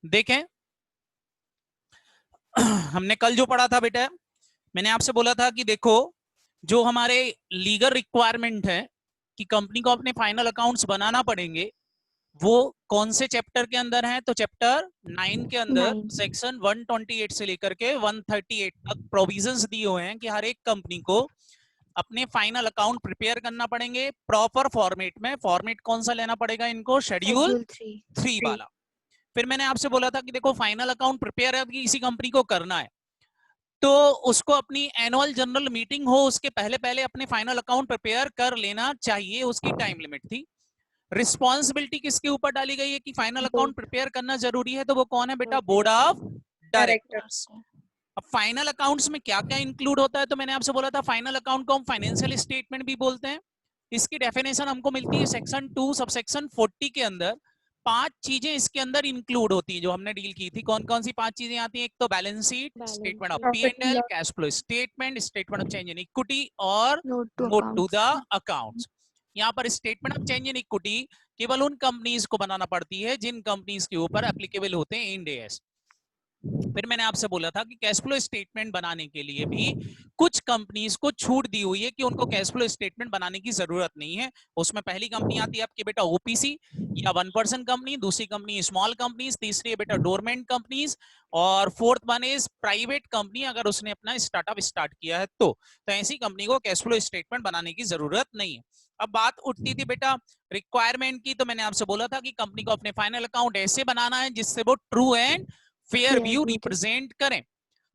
देखें हमने कल जो पढ़ा था बेटा, मैंने आपसे बोला था कि देखो जो हमारे लीगल रिक्वायरमेंट है कि कंपनी को अपने फाइनल अकाउंट्स बनाना पड़ेंगे, वो कौन से चैप्टर के अंदर है? तो चैप्टर 9 के अंदर 9। सेक्शन 128 से लेकर के 138 तक प्रोविजंस दिए हुए हैं कि हर एक कंपनी को अपने फाइनल अकाउंट प्रिपेयर करना पड़ेंगे प्रॉपर फॉर्मेट में। फॉर्मेट कौन सा लेना पड़ेगा इनको? Schedule schedule 3। 3 वाला। फिर मैंने आपसे बोला था कि देखो फाइनल अकाउंट प्रिपेयर है किसी कंपनी को करना है, तो उसको अपनी एनुअल जनरल मीटिंग हो उसके पहले पहले अपने फाइनल अकाउंट प्रिपेयर कर लेना चाहिए, उसकी टाइम लिमिट थी। रिस्पॉन्सिबिलिटी किसके ऊपर डाली गई है कि फाइनल अकाउंट प्रिपेयर करना जरूरी है? तो वो कौन है बेटा? Board of directors. अब फाइनल अकाउंट्स में क्या क्या इंक्लूड होता है? तो मैंने आपसे बोला था फाइनल अकाउंट को हम फाइनेंशियल स्टेटमेंट भी बोलते हैं। इसकी डेफिनेशन हमको मिलती है सेक्शन 2 सबसेक्शन 40 के अंदर। 5 चीजें इसके अंदर इंक्लूड होती हैं जो हमने डील की थी। कौन कौन सी 5 चीजें आती हैं? एक तो balance sheet, statement of P and L, cash flow statement, statement of change in equity और note to note to the accounts. Accounts. यहाँ पर statement of change in equity केवल उन कंपनीज को बनाना पड़ती है जिन कंपनीज के ऊपर एप्लीकेबल होते हैं इंड एस। फिर मैंने आपसे बोला था कि कैश फ्लो स्टेटमेंट बनाने के लिए भी कुछ कंपनीज को छूट दी हुई है कि उनको कैश फ्लो स्टेटमेंट बनाने की जरूरत नहीं है। उसमें पहली कंपनी आती है आपकी बेटा ओपीसी या 1% कंपनी, दूसरी कंपनी स्मॉल कंपनीज, तीसरी है बेटा डोरमेंट कंपनीज और fourth one is private company अगर उसने अपना स्टार्टअप स्टार्ट किया है तो ऐसी कंपनी को कैश फ्लो स्टेटमेंट बनाने की जरूरत नहीं है। अब बात उठती थी बेटा रिक्वायरमेंट की, तो मैंने आपसे बोला था कि कंपनी को अपने फाइनल अकाउंट ऐसे बनाना है जिससे वो true and fair view represent करें।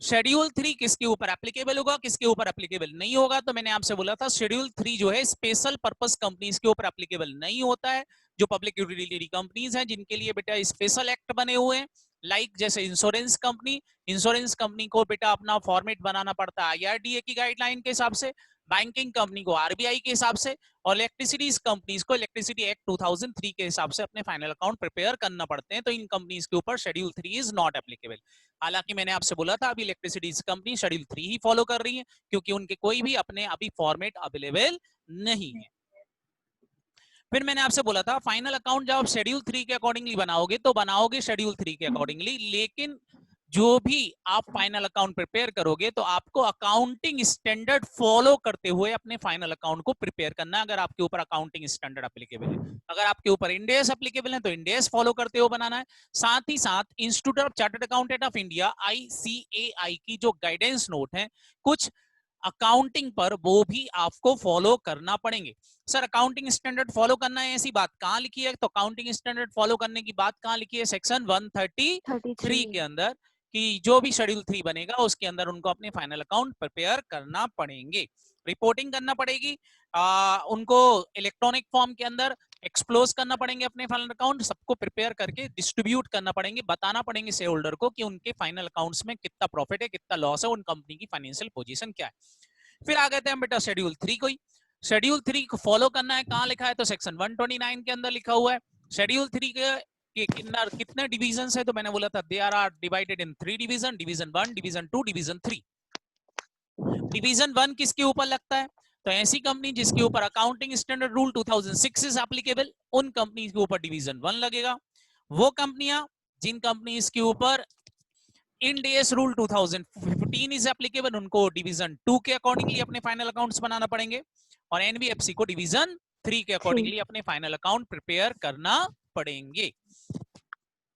शेड्यूल 3 किसके ऊपर एप्लीकेबल होगा, किसके ऊपर एप्लीकेबल नहीं होगा? तो मैंने आपसे बोला था शेड्यूल 3 जो है स्पेशल पर्पस कंपनीज के ऊपर एप्लीकेबल नहीं होता है। जो पब्लिक यूटिलिटी कंपनीज हैं जिनके लिए बेटा स्पेशल एक्ट बने हुए हैं, लाइक जैसे इंश्योरेंस कंपनी को बेटा अपना फॉर्मेट बनाना पड़ता है आईआरडीए की गाइडलाइन के हिसाब से, बैंकिंग कंपनी को आरबीआई के हिसाब से और इलेक्ट्रिसिटी कंपनीज को इलेक्ट्रिसिटी एक्ट 2003 के हिसाब से अपने फाइनल अकाउंट प्रिपेयर करना पड़ते हैं। तो इन कंपनीज के ऊपर शेड्यूल 3 इज नॉट एप्लीकेबल। हालांकि मैंने आपसे बोला था अभी इलेक्ट्रिसिटी कंपनी शेड्यूल 3 ही फॉलो कर रही है क्योंकि उनके कोई भी अपने अभी फॉर्मेट अवेलेबल नहीं है। फिर मैंने आपसे बोला था फाइनल अकाउंट जब आप शेड्यूल 3 के अकॉर्डिंगली बनाओगे तो बनाओगे शेड्यूल 3 के अकॉर्डिंगली, लेकिन जो भी आप फाइनल अकाउंट प्रिपेयर करोगे तो आपको अकाउंटिंग स्टैंडर्ड फॉलो करते हुए अपने फाइनल अकाउंट को प्रिपेयर करना है। अगर आपके ऊपर अकाउंटिंग स्टैंडर्ड एप्लीकेबल है, अगर आपके ऊपर इंड एस एप्लीकेबल है तो इंड एस फॉलो करते हुए बनाना है। साथ ही साथ institute of chartered accountant of India ICAI की जो गाइडेंस नोट है कुछ अकाउंटिंग पर, वो भी आपको फॉलो करना पड़ेंगे। सर अकाउंटिंग स्टैंडर्ड फॉलो करना है ऐसी बात कहां लिखी है? तो अकाउंटिंग स्टैंडर्ड फॉलो करने की बात कहां लिखी है? सेक्शन 133 के अंदर कि जो भी शेड्यूल 3 बनेगा उसके अंदर उनको अपने फाइनल अकाउंट प्रिपेयर करना पड़ेंगे, रिपोर्टिंग करना पड़ेगी, उनको इलेक्ट्रॉनिक फॉर्म के अंदर एक्सप्लोज करना पड़ेंगे अपने फाइनल अकाउंट, सबको प्रिपेयर करके डिस्ट्रीब्यूट करना पड़ेंगे, बताना पड़ेंगे शेयर होल्डर को कि उनके फाइनल अकाउंट्स में कितना प्रॉफिट है, कितना लॉस है, उन कंपनी की फाइनेंशियल पोजीशन क्या है। फिर आ गए थे हम बेटा शेड्यूल 3 को ही। शेड्यूल 3 को फॉलो करना है, कहां लिखा है? तो सेक्शन 129 के अंदर लिखा हुआ है। शेड्यूल 3 के कितने डिविजन है? तो मैंने बोला था they are divided in 3 division, division 1, division 2, division 3। Division 1 किसके ऊपर लगता है? तो ऐसी कंपनी जिसके ऊपर accounting standard rule 2006 is applicable, उन कंपनी के ऊपर डिवीजन 1 लगेगा। वो कंपनियां जिन कंपनीज के ऊपर end S rule 2015 is applicable, उनको डिवीजन 2 के अकॉर्डिंगली अपने फाइनल अकाउंट्स बनाना पड़ेंगे और एनबीएफसी को डिवीजन 3 के अकॉर्डिंगली अपने फाइनल अकाउंट प्रिपेयर करना पड़ेंगे।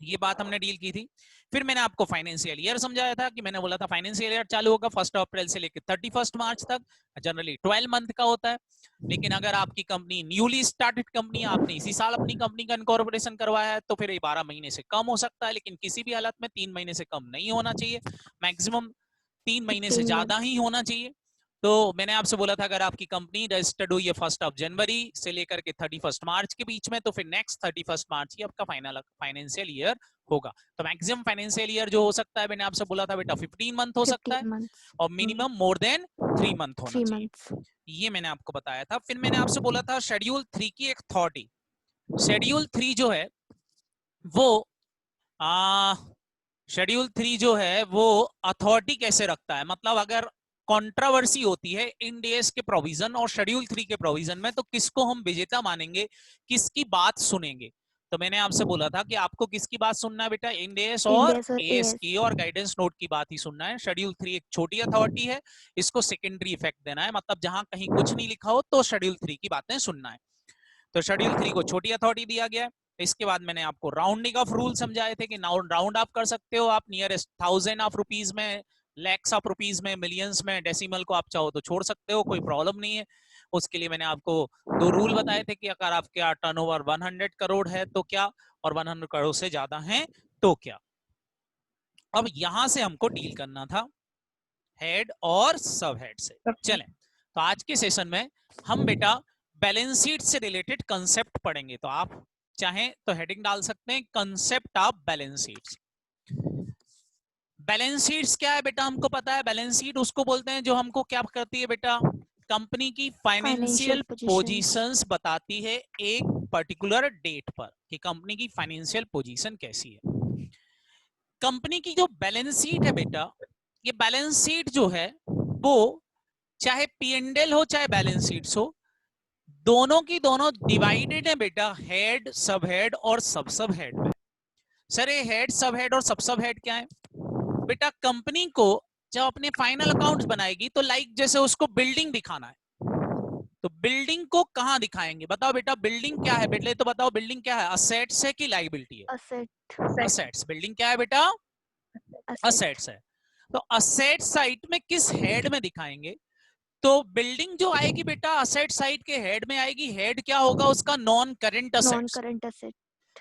ये बात हमने डील की थी। फिर मैंने आपको फाइनेंशियल ईयर समझाया था कि मैंने बोला था फाइनेंशियल ईयर चालू होगा 1 अप्रैल से लेकर 31 मार्च तक, जनरली 12 मंथ का होता है। लेकिन अगर आपकी कंपनी न्यूली स्टार्टेड कंपनी, आपने इसी साल अपनी कंपनी का इनकॉर्पोरेशन करवाया है तो फिर ये 12 महीने से कम हो सकता है, लेकिन किसी भी हालत में 3 महीने से कम नहीं होना चाहिए, मैक्सिमम 3 महीने से ज्यादा ही होना चाहिए। तो मैंने आपसे बोला था अगर आपकी कंपनी रजिस्टर्ड हुई है 1 जनवरी से लेकर के 31 मार्च के बीच में तो फिर नेक्स्ट 31 मार्च ही आपका फाइनेंशियल ईयर होगा। तो मैक्सिमम फाइनेंशियल ईयर जो हो सकता है मैंने आपसे बोला था बेटा 15 मंथ हो सकता है और मिनिमम मोर देन 3 मंथ होना चाहिए, ये मैंने आपको बताया था। फिर मैंने आपसे बोला था शेड्यूल 3 की एक अथॉरिटी, शेड्यूल 3 जो है वो शेड्यूल 3 जो है वो अथॉरिटी कैसे रखता है, मतलब अगर कंट्रोवर्सी होती है इंड एस के प्रोविजन और शेड्यूल 3 के प्रोविजन में तो किसको हम विजेता मानेंगे, किसकी बात सुनेंगे? तो मैंने आपसे बोला था कि आपको किसकी बात सुनना है बेटा, इंड एएस और एएस की, और गाइडेंस नोट की बात ही सुनना है। शेड्यूल 3 एक छोटी अथॉरिटी है, इसको सेकेंडरी इफेक्ट देना है, मतलब जहां कहीं कुछ नहीं लिखा हो तो शेड्यूल 3 की बातें सुनना है। तो शेड्यूल 3 को छोटी अथॉरिटी दिया गया है। इसके बाद मैंने आपको राउंडिंग ऑफ रूल समझाए थे कि राउंड ऑफ कर सकते हो आप नियरेस्ट 1000 ऑफ रुपीज में, लैक्स ऑफ रुपीज में, मिलियंस में, डेसिमल को आप चाहो तो छोड़ सकते हो, कोई प्रॉब्लम नहीं है। उसके लिए मैंने आपको 2 रूल बताए थे कि अगर आपके टर्नओवर 100 करोड़ है तो क्या, और 100 करोड़ से ज्यादा है तो क्या। अब यहां से हमको डील करना था हेड और सब हेड से। चलें, तो आज के सेशन में हम बेटा बैलेंस शीट से रिलेटेड कंसेप्ट पढ़ेंगे। तो आप चाहें तो हेडिंग डाल सकते हैं, concept of balance sheets. Balance sheets क्या है बेटा, हमको पता है बैलेंस शीट उसको बोलते हैं जो हमको क्या करती है बेटा, कंपनी की फाइनेंशियल पोजीशंस बताती है एक पर्टिकुलर डेट पर कि कंपनी की फाइनेंशियल पोजीशन कैसी है। कंपनी की जो बैलेंस शीट है बेटा, ये बैलेंस शीट जो है वो चाहे P&L हो चाहे बैलेंस शीट्स हो, दोनों की दोनों डिवाइडेड है बेटा हेड, सब हेड और सब हेड में। सर ये हेड, सब हेड और सब हेड क्या है बेटा? कंपनी को जब अपने फाइनल अकाउंट्स बनाएगी तो लाइक जैसे उसको बिल्डिंग दिखाना है, तो बिल्डिंग को कहां दिखाएंगे बताओ बेटा? बिल्डिंग क्या है बेटा, तो बताओ बिल्डिंग क्या है, असेट्स है कि लायबिलिटी है? असेट्स। बिल्डिंग क्या है बेटा? असेट्स है। तो असेट साइड में किस हेड में दिखाएंगे? तो बिल्डिंग जो आएगी बेटा असेट साइड के हेड में आएगी। हेड क्या होगा उसका? Non current asset.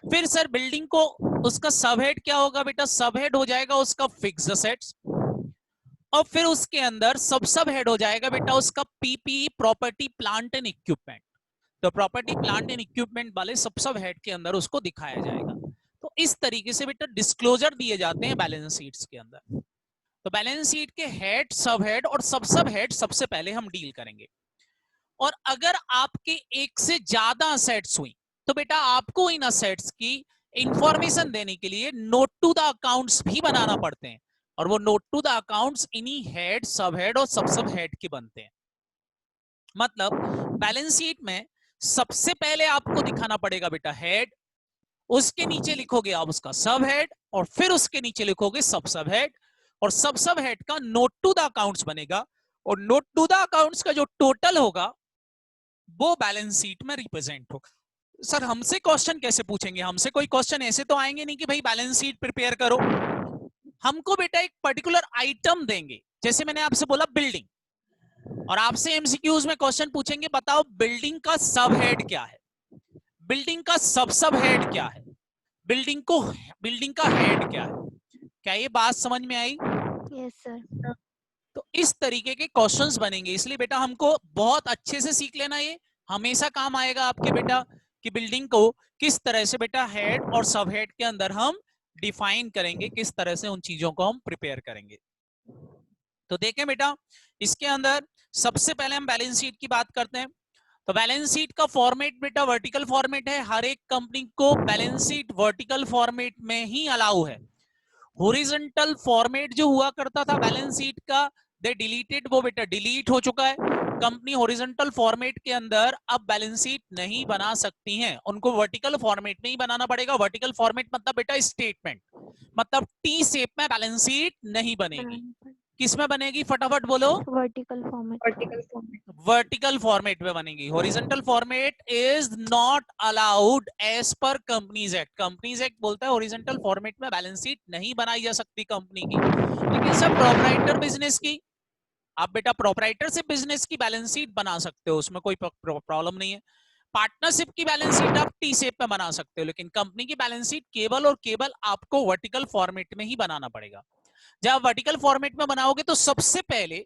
फिर सर बिल्डिंग को उसका सब हेड क्या होगा बेटा? सब हेड हो जाएगा उसका फिक्स्ड असेट्स, और फिर उसके अंदर सब हेड हो जाएगा बेटा उसका PP, property plant and equipment. तो प्रॉपर्टी प्लांट एंड इक्विपमेंट वाले सब हेड के अंदर उसको दिखाया जाएगा। तो इस तरीके से बेटा डिस्क्लोजर दिए जाते हैं बैलेंस शीट्स के अंदर। तो बैलेंस शीट के हेड, सब हेड और सब हेड सबसे पहले हम डील करेंगे। और अगर आपके एक से ज्यादा असेट्स हुई तो बेटा आपको इन असेट्स की इंफॉर्मेशन देने के लिए नोट टू द अकाउंट्स भी बनाना पड़ते हैं, और वो नोट टू द अकाउंट्स इन्हीं हेड, सब हेड और सब हेड के बनते हैं। मतलब बैलेंस शीट में सबसे पहले आपको दिखाना पड़ेगा बेटा हेड, उसके नीचे लिखोगे आप उसका सब हेड, और फिर उसके नीचे लिखोगे सब हेड, और सब हेड का नोट टू द अकाउंट्स बनेगा, और नोट टू द अकाउंट्स का जो टोटल होगा वो बैलेंस शीट में रिप्रेजेंट होगा। सर हमसे क्वेश्चन कैसे पूछेंगे? हमसे कोई क्वेश्चन ऐसे तो आएंगे नहीं कि भाई बैलेंस शीट प्रिपेयर करो। हमको बेटा एक पर्टिकुलर आइटम देंगे, जैसे मैंने आपसे बोला बिल्डिंग, और आपसे एमसीक्यूज में क्वेश्चन पूछेंगे बताओ बिल्डिंग का सब हेड क्या है, बिल्डिंग का सब हेड क्या है, बिल्डिंग का हेड क्या है। क्या ये बात समझ में आई? Yes sir. तो इस तरीके के क्वेश्चंस बनेंगे, इसलिए बेटा हमको बहुत अच्छे से सीख लेना, ये हमेशा काम आएगा आपके बेटा कि बिल्डिंग को किस तरह से बेटा हेड और सब हेड के अंदर हम डिफाइन करेंगे, किस तरह से उन चीजों को हम प्रिपेयर करेंगे। तो देखें बेटा इसके अंदर सबसे पहले हम बैलेंस शीट की बात करते हैं। तो बैलेंस शीट का फॉर्मेट बेटा वर्टिकल फॉर्मेट है, हर एक कंपनी को बैलेंस शीट वर्टिकल फॉर्मेट में ही अलाउ है। हॉरिजॉन्टल फॉर्मेट जो हुआ करता था बैलेंस शीट का, दे डिलीटेड, वो बेटा डिलीट हो चुका है। कंपनी हॉरिजॉन्टल फॉर्मेट के अंदर अब बैलेंस शीट नहीं बना सकती हैं, उनको वर्टिकल फॉर्मेट में ही बनाना पड़ेगा। वर्टिकल फॉर्मेट मतलब बेटा स्टेटमेंट, मतलब टी शेप में बैलेंस शीट नहीं बनेगी। किसमें बनेगी फटाफट बोलो? Vertical format. वर्टिकल फॉर्मेट में बनेगी। Horizontal format is not allowed as per companies act. Companies act बोलता है हॉरिजॉन्टल फॉर्मेट में बैलेंस शीट नहीं बनाई जा सकती कंपनी की। लेकिन सब प्रोप्राइटर बिजनेस की, आप बेटा प्रोप्राइटर से बिजनेस की बैलेंस शीट बना सकते हो, उसमें कोई प्रॉब्लम नहीं है। पार्टनरशिप की बैलेंस शीट आप टी शेप में बना सकते हो, लेकिन कंपनी की बैलेंस शीट केवल और केवल आपको वर्टिकल फॉर्मेट में ही बनाना पड़ेगा। जब वर्टिकल फॉर्मेट में बनाओगे तो सबसे पहले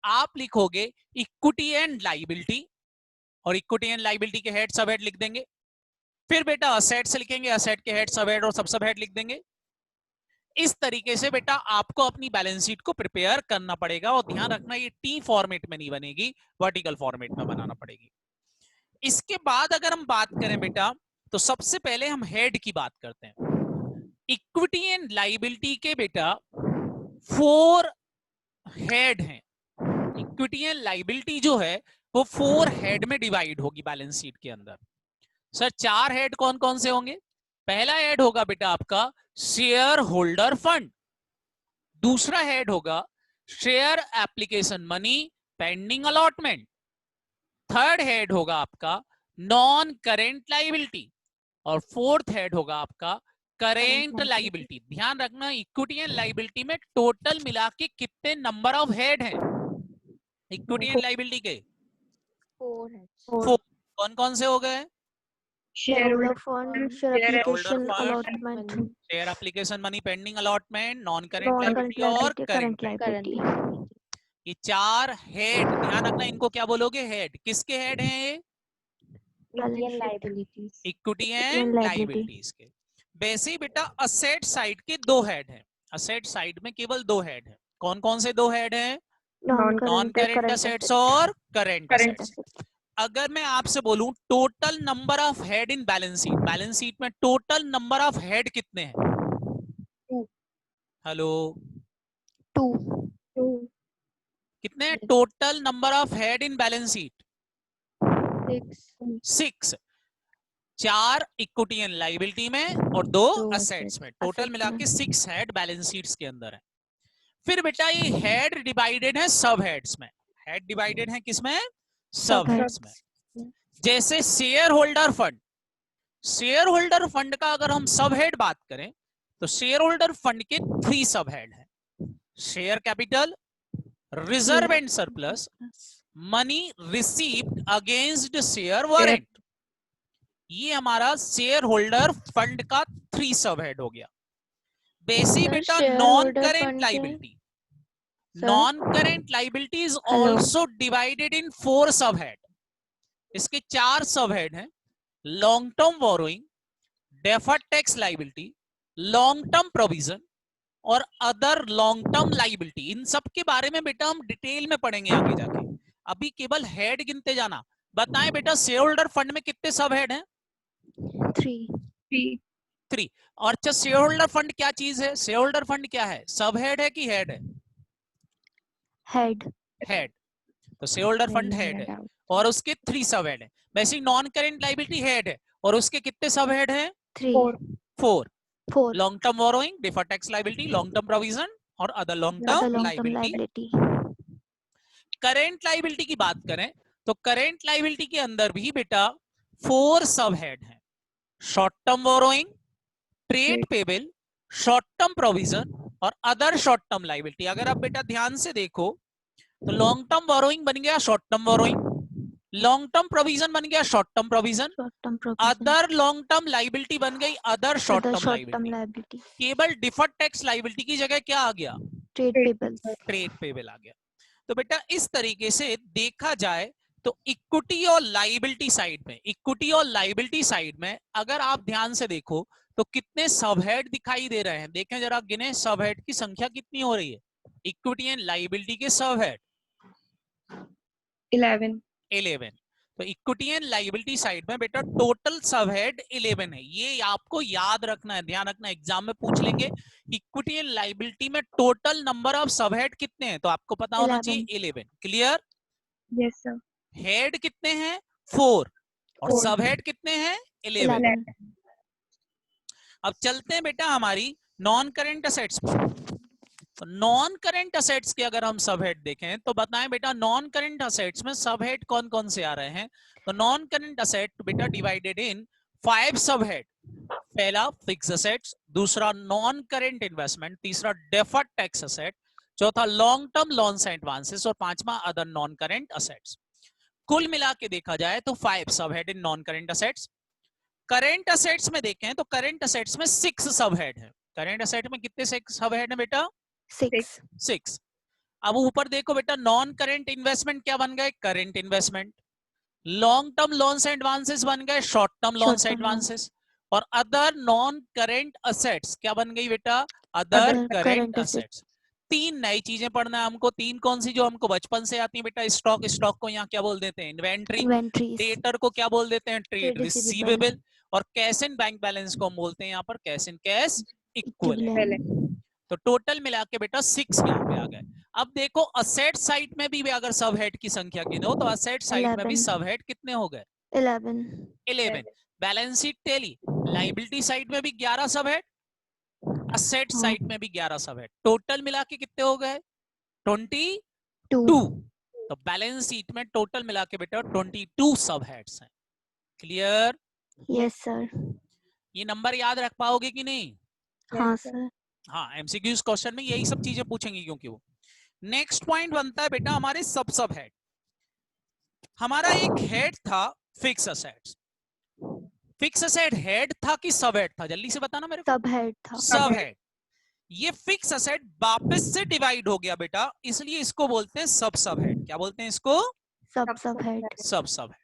आप लिखोगे इक्विटी एंड लायबिलिटी, और इक्विटी एंड लायबिलिटी के हेड सब हेड लिख देंगे। फिर बेटा असेट्स लिखेंगे, असेट के हेड सब हेड और सब हेड लिख देंगे। इस तरीके से बेटा आपको अपनी बैलेंस शीट को प्रिपेयर करना पड़ेगा, और ध्यान रखना ये टी फॉर्मेट में नहीं बनेगी, वर्टिकल फॉर्मेट में बनाना पड़ेगी। इसके बाद अगर हम बात करें बेटा, तो सबसे पहले हम हेड की बात करते हैं। इक्विटी एंड लायबिलिटी के बेटा 4 हेड हैं। इक्विटी एंड लायबिलिटी जो है वो 4 हेड में डिवाइड होगी बैलेंस शीट के अंदर। सर 4 हेड कौन कौन से होंगे? पहला हेड होगा बेटा आपका शेयर होल्डर फंड, दूसरा हेड होगा share application money pending allotment, third head होगा आपका नॉन करेंट लाइबिलिटी, और फोर्थ हेड होगा आपका करेंट लाइबिलिटी। ध्यान रखना इक्विटी एंड लाइबिलिटी में टोटल मिला के कितने नंबर ऑफ हेड हैं इक्विटी एंड लाइबिलिटी के? 4। कौन कौन से हो गए? Shareholder fund, share share application holder allotment, fund, share application money pending allotment, non current non-current liability और liability, current current liability. liability, ये 4 हेड, ध्यान रखना इनको क्या बोलोगे? हेड। किसके हेड हैं ये? balance sheet, equity equity and and liability, liabilities के। वैसे ही बेटा असेट साइड के 2 हेड हैं, असेट साइड में केवल 2 हेड हैं। कौन कौन से 2 हेड हैं? Non non-current, current current assets assets, और करेंट current असेट्स। assets, अगर मैं आपसे बोलूं total number of head in balance sheet, balance sheet में टोटल नंबर ऑफ हेड कितने हैं? 2 हेलो, 2, कितने हैं total number of head in balance sheet? 6। 4 equity and liability में और 2 असेट्स में, टोटल मिला के 6 हेड बैलेंस शीट्स के अंदर है। फिर बेटा ये हेड डिवाइडेड है सब हेड्स में। हेड डिवाइडेड है किसमें? सब हेड्स में। जैसे share holder fund, share holder fund का अगर हम सब हेड बात करें तो शेयर होल्डर फंड के 3 सब हेड हैं, share capital, reserve and surplus, money received against share warrant. ये हमारा शेयर होल्डर फंड का 3 सब हेड हो गया। बेसिक बेटा non current liability, non current liability is also divided in 4 सब हेड। इसके 4 सब हेड हैं, long term borrowing, deferred tax liability, long term provision और अदर लॉन्ग टर्म लाइबिलिटी। इन सब के बारे में बेटा हम डिटेल में पढ़ेंगे आगे जाके, अभी केवल हेड गिनते जाना। बताएं बेटा शेयर होल्डर फंड में कितने सब हेड हैं? 3। और अच्छा शेयर होल्डर फंड क्या चीज है? शेयर होल्डर फंड क्या है? सब हेड है कि हेड है? head, head. तो शेयर होल्डर फंड हेड है और उसके 3 सब हेड है। वैसे नॉन करेंट लाइबिलिटी हेड है और उसके कितने सब हेड है? 3, 4। 4, long term borrowing, deferred tax liability, long term provision और other long other term long-term liability. liability, current liability की बात करें तो करेंट लाइबिलिटी के अंदर भी बेटा 4 सब हेड हैं, short term borrowing, trade payable, short term provision और अदर शॉर्ट टर्म लाइबिलिटी। अगर आप बेटा ध्यान से देखो तो लॉन्ग टर्म बोरोइंग बन गया short term borrowing, long term provision बन गया short term provision, short-term provision, other long term liability बन गई other short other term short-term liability. liability, केवल डिफर्ड टैक्स लाइबिलिटी की जगह क्या आ गया? trade payables, ट्रेड पेबल आ गया। तो बेटा इस तरीके से देखा जाए तो इक्विटी और लाइबिलिटी साइड में, इक्विटी और लाइबिलिटी साइड में अगर आप ध्यान से देखो तो कितने सबहेड दिखाई दे रहे हैं? देखें जरा, गिने सबहेड की संख्या कितनी हो रही है इक्विटी एंड लाइबिलिटी के? सबहेड 11। तो इक्विटी एंड लाइबिलिटी साइड में बेटा टोटल सबहेड 11 है। ये आपको याद रखना है, ध्यान रखना, एग्जाम में पूछ लेंगे इक्विटी एंड लाइबिलिटी में टोटल नंबर ऑफ सबहेड कितने हैं, तो आपको पता होना चाहिए 11। क्लियर? Yes sir. हेड कितने हैं? 4 और 4, सबहेड कितने हैं? 11। 11, अब चलते हैं बेटा हमारी नॉन करेंट असेट्स पर। तो नॉन करेंट असेट्स के अगर हम सबहेड देखें तो बताएं बेटा नॉन करेंट असेट्स में सबहेड कौन कौन से आ रहे हैं? तो नॉन करेंट असेट बेटा डिवाइडेड इन 5 सबहेड। पहला फिक्स असेट्स, दूसरा नॉन करेंट इन्वेस्टमेंट, तीसरा डेफर्ड टैक्स असेट, चौथा long term loans and advances और पांचवा अदर नॉन करेंट असेट्स। कुल मिला के देखा जाए तो 5 subhead in non current assets. Current assets में देखें तो करेंट असेट्स में 6 सबहेड है। करेंट असेट में कितने सबहेड है बेटा? 6, 6। अब ऊपर देखो बेटा नॉन करेंट इन्वेस्टमेंट क्या बन गए? Current investment. Long term loans and advances बन गए short term loans and short-term loan, advances. और अदर नॉन करेंट असेट्स क्या बन गई बेटा? Other other current current assets. assets, 3 नई चीजें पढ़ना है हमको। 3 कौन सी जो हमको बचपन से आती है बेटा? स्टॉक, स्टॉक को यहाँ क्या बोल देते हैं? इन्वेंट्री। inventories, डेटर को क्या बोल देते हैं? Trade trade receivable, receivable. और कैश इन बैंक बैलेंस को हम बोलते हैं यहाँ पर cash in cash equivalent. equivalent, तो टोटल मिला के बेटा 6 यहाँ पे आ गए। अब देखो असेट साइड में भी अगर सब हेड की संख्या गिनो तो असेट साइड में भी 11, सब हेड कितने हो गए? 11, 11। Balance sheet tally, liability side में भी 11 सब हेड, असेट साइड में भी 11 सब हेड, टोटल मिला के कितने हो गए 22। 2. तो बैलेंस शीट में टोटल मिला के बेटा 22 सब हेड्स हैं। क्लियर? Yes sir. ये नंबर याद रख पाओगे कि नहीं? हाँ sir. हाँ, एमसीक्यूज क्वेश्चन में यही सब चीजें पूछेंगे क्योंकि वो। नेक्स्ट पॉइंट बनता है बेटा हमारे सब हेड। हमारा एक हेड था fix assets. Fix asset head था कि सब हेड था? जल्दी से बताना मेरे को। सब हेड था. सब हेड। ये फिक्स असेट वापस से डिवाइड हो गया बेटा, इसलिए इसको बोलते हैं सब हेड। क्या बोलते हैं इसको? सब हेड. सब हेड।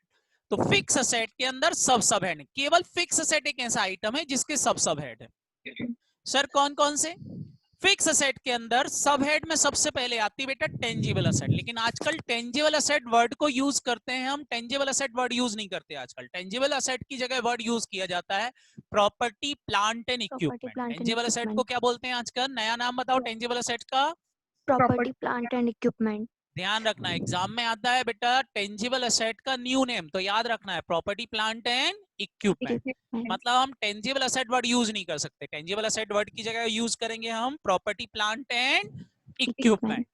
तो फिक्स असेट के अंदर सब हेड। केवल फिक्स असेट एक ऐसा आइटम है जिसके सब हेड है। सर कौन कौन से? फिक्स असेट के अंदर सब हेड में सबसे पहले आती है बेटा टेंजिबल असेट। लेकिन आजकल टेंजिबल असेट वर्ड को यूज करते हैं हम, टेंजिबल असेट वर्ड यूज नहीं करते आजकल। टेंजिबल असेट की जगह वर्ड यूज किया जाता है property plant and equipment. Tangible asset को क्या बोलते हैं आजकल? नया नाम बताओ टेंजिबल असेट का। Property plant and equipment. ध्यान रखना, एग्जाम में आता है बेटा टेंजिबल असेट का न्यू नेम, तो याद रखना है प्रॉपर्टी प्लांट एंड इक्विपमेंट। मतलब हम टेंजिबल असेट वर्ड यूज नहीं कर सकते। टेंजिबल असेट वर्ड की जगह यूज करेंगे हम प्रॉपर्टी प्लांट एंड इक्विपमेंट।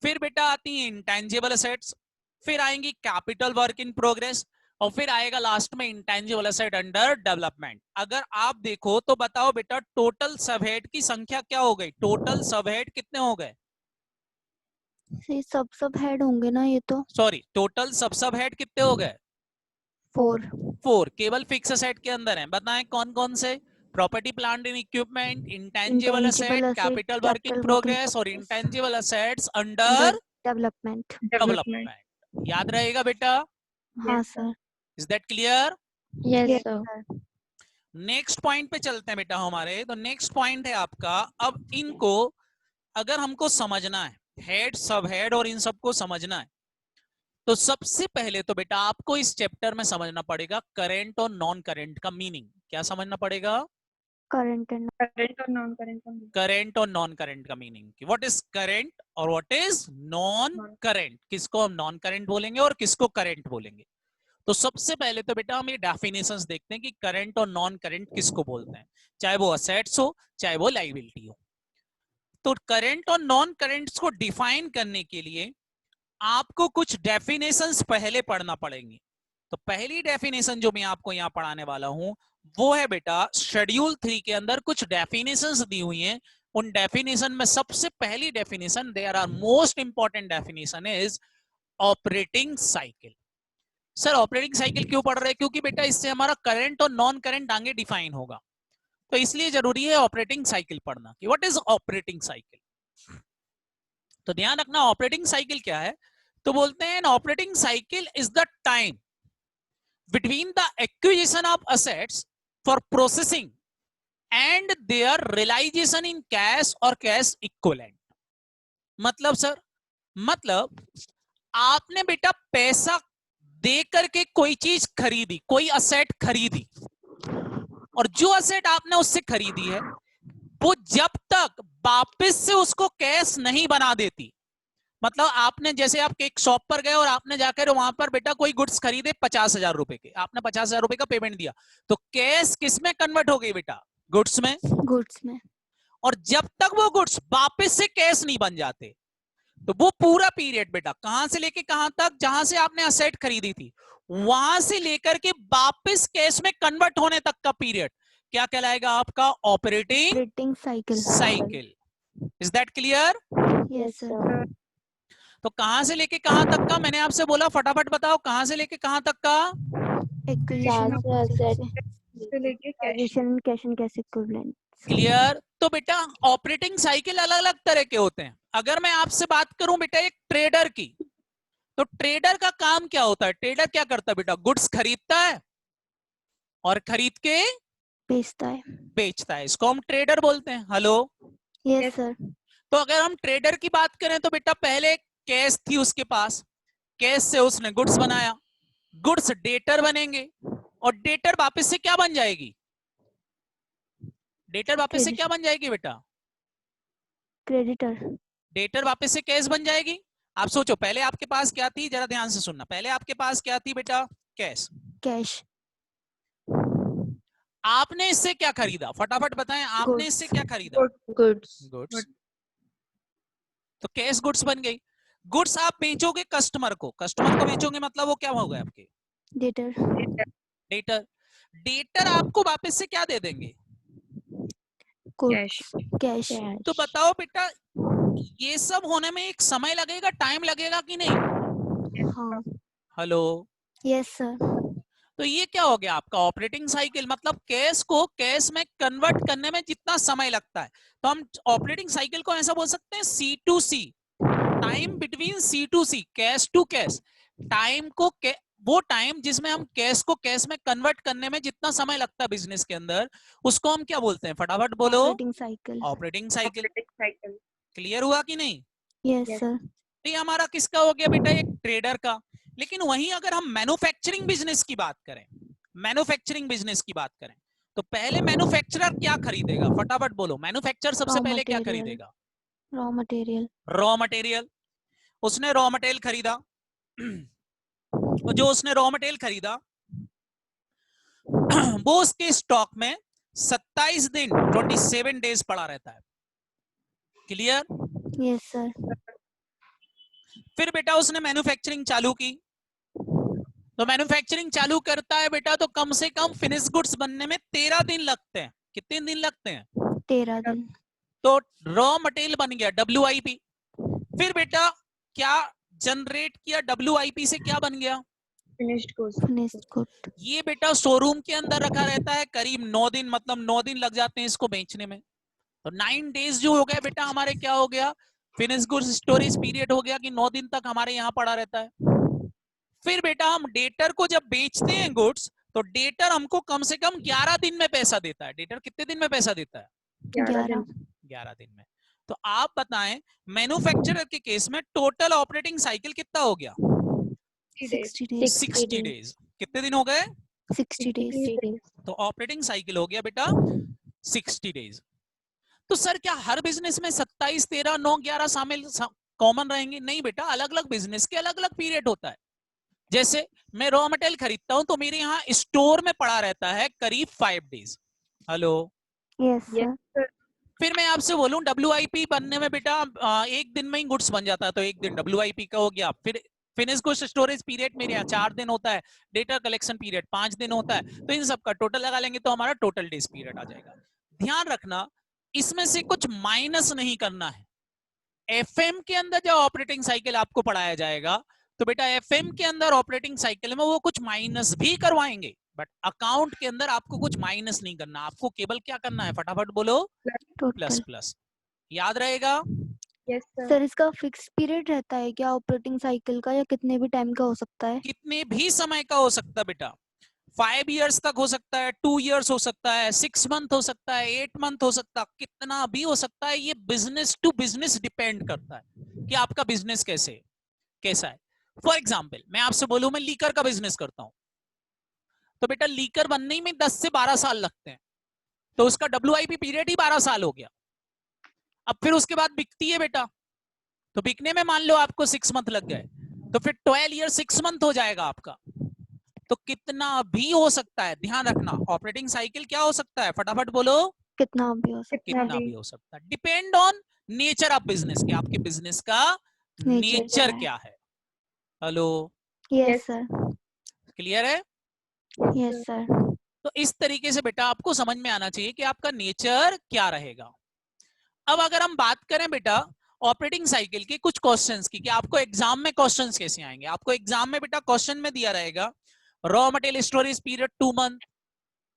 फिर बेटा आती है इंटेंजिबल असेट्स, फिर आएंगी कैपिटल वर्क इन प्रोग्रेस, और फिर आएगा लास्ट में इंटेंजिबल असेट अंडर डेवलपमेंट। अगर आप देखो तो बताओ बेटा टोटल सबहेड की संख्या क्या हो गई? टोटल सबहेड कितने हो गए? सब हेड होंगे ना ये तो. सॉरी, टोटल सब हेड कितने हो गए? 4. केवल फिक्स असेट के अंदर हैं। बताएं कौन कौन से? Property plant and equipment, intangible asset, capital work in progress और इंटेंजिबल असेट्स अंडर डेवलपमेंट। याद रहेगा बेटा? हाँ sir. Is that clear? Yes sir. Next point पे चलते हैं बेटा हमारे। तो नेक्स्ट पॉइंट है आपका, अब इनको अगर हमको समझना है, हेड सब हेड और इन सबको समझना है, तो सबसे पहले तो बेटा आपको इस चैप्टर में समझना पड़ेगा करंट और नॉन करंट का मीनिंग। क्या समझना पड़ेगा? करंट एंड करंट और नॉन करंट का मीनिंग। व्हाट इज करंट और व्हाट इज नॉन करंट, किसको हम नॉन करंट बोलेंगे और किसको करंट बोलेंगे। तो सबसे पहले तो बेटा हम ये डेफिनेशंस देखते हैं कि करंट और नॉन करंट किसको बोलते हैं, चाहे वो असेट्स हो चाहे वो लायबिलिटी हो। तो करंट और नॉन करंट्स को डिफाइन करने के लिए आपको कुछ डेफिनेशंस पहले पढ़ना पड़ेंगी। तो पहली डेफिनेशन जो मैं आपको यहां पढ़ाने वाला हूं वो है बेटा शेड्यूल 3 के अंदर कुछ डेफिनेशंस दी हुई हैं। उन डेफिनेशन में सबसे पहली definition, there are most important definition, is operating cycle. Sir operating cycle क्यों पढ़ रहे हैं? क्योंकि बेटा इससे हमारा करंट और नॉन करंट आगे डिफाइन होगा, तो इसलिए जरूरी है ऑपरेटिंग साइकिल पढ़ना कि व्हाट इज ऑपरेटिंग साइकिल। तो ध्यान रखना ऑपरेटिंग साइकिल क्या है। तो बोलते हैं operating cycle is the time between the acquisition of assets for processing and their realisation in cash और कैश इक्विवेलेंट। मतलब सर, मतलब आपने बेटा पैसा दे करके कोई चीज खरीदी, कोई असेट खरीदी, और जो असेट आपने उससे खरीदी है वो जब तक वापस से उसको कैश नहीं बना देती, मतलब आपने जैसे आप एक शॉप पर गए और आपने जाकर वहां पर बेटा कोई गुड्स खरीदे 50,000 रुपए के, आपने 50,000 रुपए का पेमेंट दिया, तो कैश किस में कन्वर्ट हो गई बेटा? गुड्स में। और जब तक वो गुड्स वापस से कैश नहीं बन जाते, तो वो पूरा पीरियड बेटा कहां से लेके कहां तक, जहां से आपने असेट खरीदी थी वहां से लेकर के वापस कैश में कन्वर्ट होने तक का पीरियड क्या कहलाएगा? आपका operating cycle. Is that clear? Yes sir. तो कहां से लेके कहां तक का? मैंने आपसे बोला फटाफट बताओ, कहां से लेके कहां तक का? क्लियर? तो बेटा ऑपरेटिंग साइकिल अलग अलग तरह के होते हैं। अगर मैं आपसे बात करूं बेटा एक ट्रेडर की, तो ट्रेडर का काम क्या होता है? ट्रेडर क्या करता है बेटा? गुड्स खरीदता है और खरीद के बेचता है, इसको हम ट्रेडर बोलते हैं। हेलो? Yes sir. तो अगर हम ट्रेडर की बात करें तो बेटा पहले कैश थी उसके पास, कैश से उसने गुड्स बनाया, गुड्स डेटर बनेंगे, और डेटर वापस से क्या बन जाएगी? डेटर वापस से क्या बन जाएगी बेटा? क्रेडिटर. डेटर वापस से कैश बन जाएगी। आप सोचो पहले आपके पास क्या थी, जरा ध्यान से सुनना। पहले आपके पास क्या थी बेटा? कैश। आपने इससे क्या खरीदा, फटाफट बताएं, आपने Goods. इससे क्या खरीदा? Goods. गुड्स। तो कैश गुड्स बन गई। गुड्स आप बेचोगे कस्टमर को, कस्टमर को बेचोगे मतलब वो क्या होगा आपके? Debtor. डेटर। डेटर आपको वापस से क्या दे देंगे? Goods. Cash. तो बताओ बेटा, ये सब होने में एक समय लगेगा, टाइम लगेगा कि नहीं? हाँ. हेलो। Yes sir. तो ये क्या हो गया आपका ऑपरेटिंग साइकिल, मतलब कैश को कैश में कन्वर्ट करने में जितना समय लगता है, तो हम ऑपरेटिंग साइकिल को ऐसा बोल सकते हैं C2C, time between C2C, cash to cash. Time को वो टाइम जिसमें हम कैश को कैश में कन्वर्ट करने में जितना समय लगता है बिजनेस के अंदर, उसको हम क्या बोलते हैं, फटाफट बोलो? Operating cycle. Operating cycle. Clear हुआ कि नहीं? Yes Yes. sir. तो ये हमारा किसका हो गया बेटा, एक ट्रेडर का। लेकिन वहीं अगर हम मैन्युफैक्चरिंग बिजनेस की बात करें, मैन्युफैक्चरिंग बिजनेस की बात करें, तो पहले मैन्युफैक्चरर क्या खरीदेगा, फटाफट बोलो, मैन्युफैक्चरर सबसे Raw पहले क्या material. खरीदेगा? Raw material. Raw material. उसने रॉ मटेरियल खरीदा, और जो उसने रॉ मटेरियल खरीदा वो उसके स्टॉक में 27 दिन 27 डेज पड़ा रहता है। क्लियर? Yes sir. फिर बेटा उसने मैन्युफैक्चरिंग चालू की, तो मैन्युफैक्चरिंग चालू करता है बेटा, तो कम से कम फिनिश गुड्स बनने में 13 दिन लगते हैं। कितने दिन लगते हैं? 13 दिन। तो रॉ मटेरियल बन गया WIP। फिर बेटा क्या जनरेट किया WIP से, क्या बन गया? Finished goods. Finished good. ये बेटा शोरूम के अंदर रखा रहता है करीब 9 दिन, मतलब 9 दिन लग जाते हैं इसको बेचने में। तो 9 डेज जो हो गए बेटा हमारे, क्या हो गया, फिनिश गुड्स स्टोरेज पीरियड हो गया, कि 9 दिन तक हमारे यहाँ पड़ा रहता है। फिर बेटा हम डेटर को जब बेचते हैं गुड्स, तो डेटर हमको कम से कम 11 दिन में पैसा देता है। डेटर कितने दिन में पैसा देता है? 11. 11 दिन में। तो आप बताएं मैन्युफैक्चरर के केस में टोटल ऑपरेटिंग साइकिल कितना हो गया? 60 days. 60 डेज। कितने दिन हो गए? 60 days. तो ऑपरेटिंग साइकिल हो गया बेटा 60 डेज। तो सर क्या हर बिजनेस में 27, 13, 9, 11 शामिल कॉमन रहेंगे? नहीं बेटा, अलग अलग बिजनेस के अलग अलग पीरियड होता है। जैसे मैं रॉ मटेरियल खरीदता हूं तो मेरे यहाँ स्टोर में पड़ा रहता है करीब 5 डेज। हेलो। Yes sir. फिर मैं आपसे बोलूं WIP बनने में बेटा एक दिन में ही गुड्स बन जाता है, तो एक दिन WIP का हो गया। फिर फिनिश गुड्स स्टोरेज पीरियड मेरे यहाँ 4 दिन होता है, डेटा कलेक्शन पीरियड 5 दिन होता है, तो इन सब का टोटल लगा लेंगे तो हमारा टोटल डेज पीरियड आ जाएगा। ध्यान रखना इसमें से कुछ माइनस नहीं करना है। FM के अंदर जब ऑपरेटिंग साइकिल आपको पढ़ाया जाएगा, तो बेटा FM के अंदर ऑपरेटिंग साइकिल में वो कुछ माइनस भी करवाएंगे, बट अकाउंट के अंदर आपको कुछ माइनस नहीं करना, आपको केवल क्या करना है, फटाफट बोलो? Plus Total. प्लस। याद रहेगा? Yes sir. सर इसका फिक्स पीरियड रहता है क्या ऑपरेटिंग साइकिल का, या कितने भी टाइम का हो सकता है? कितने भी समय का हो सकता है बेटा, 5 years तक हो सकता है, 2 years हो सकता है, 6 month हो सकता है, 8 month हो सकता है, कितना भी हो सकता है। ये बिजनेस टू बिजनेस डिपेंड करता है कि आपका बिजनेस कैसा है। फॉर एग्जाम्पल मैं आपसे बोलूं मैं लीकर का बिजनेस करता हूं, तो बेटा लीकर बनने में 10 से 12 साल लगते हैं, तो उसका WIP पीरियड ही 12 साल हो गया। अब फिर उसके बाद बिकती है बेटा, तो बिकने में मान लो आपको 6 month लग गए, तो फिर 12 years 6 month हो जाएगा आपका। तो कितना भी हो सकता है, ध्यान रखना ऑपरेटिंग साइकिल क्या हो सकता है, फटाफट बोलो? कितना भी हो सकता कितना भी हो सकता है, depend on nature of business, के आपके बिजनेस का नेचर क्या है। हेलो, है? Yes sir. क्लियर है? Yes sir. तो इस तरीके से बेटा आपको समझ में आना चाहिए कि आपका नेचर क्या रहेगा। अब अगर हम बात करें बेटा ऑपरेटिंग साइकिल के कुछ क्वेश्चंस की, कि आपको एग्जाम में क्वेश्चंस कैसे आएंगे। आपको एग्जाम में बेटा क्वेश्चन में दिया रहेगा raw material storage period 2 month,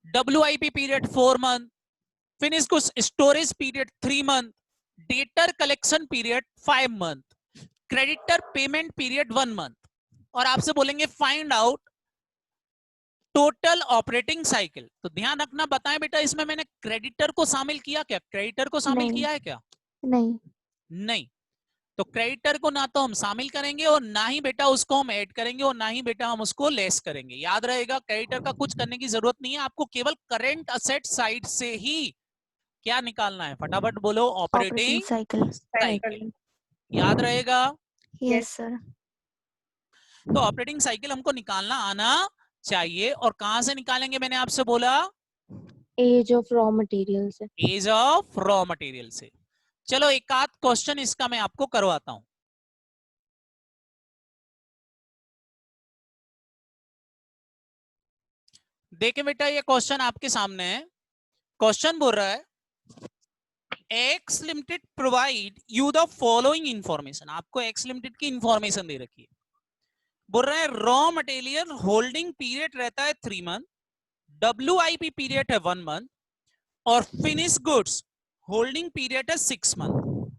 WIP period 4 month, finish goods storage period 3 month, debtor collection period 5 month, creditor payment period 1 month, और आपसे बोलेंगे find out total operating cycle. तो ध्यान रखना, बताएं बेटा इसमें मैंने क्रेडिटर को शामिल किया क्या, क्रेडिटर को शामिल नहीं. किया है क्या? नहीं. नहीं। तो क्रेडिटर को ना तो हम शामिल करेंगे और ना ही बेटा उसको हम ऐड करेंगे और ना ही बेटा हम उसको लेस करेंगे। याद रहेगा क्रेडिटर का कुछ करने की जरूरत नहीं है, आपको केवल करंट असेट साइड से ही क्या निकालना है, फटाफट बोलो? Operating cycle. याद रहेगा? Yes sir. तो ऑपरेटिंग साइकिल हमको निकालना आना चाहिए, और कहां से निकालेंगे मैंने आपसे बोला? एज ऑफ रॉ मटेरियल से। एज ऑफ रॉ मटेरियल से। चलो एक आध क्वेश्चन इसका मैं आपको करवाता हूं। देखिए बेटा ये क्वेश्चन आपके सामने है। क्वेश्चन बोल रहा है x limited provide you the following information. आपको एक्स लिमिटेड की इंफॉर्मेशन दे रखी है। बोल रहा है रॉ मटेरियल होल्डिंग पीरियड रहता है 3 मंथ, WIP पीरियड है 1 मंथ और फिनिश गुड्स होल्डिंग पीरियड है 6 मंथ,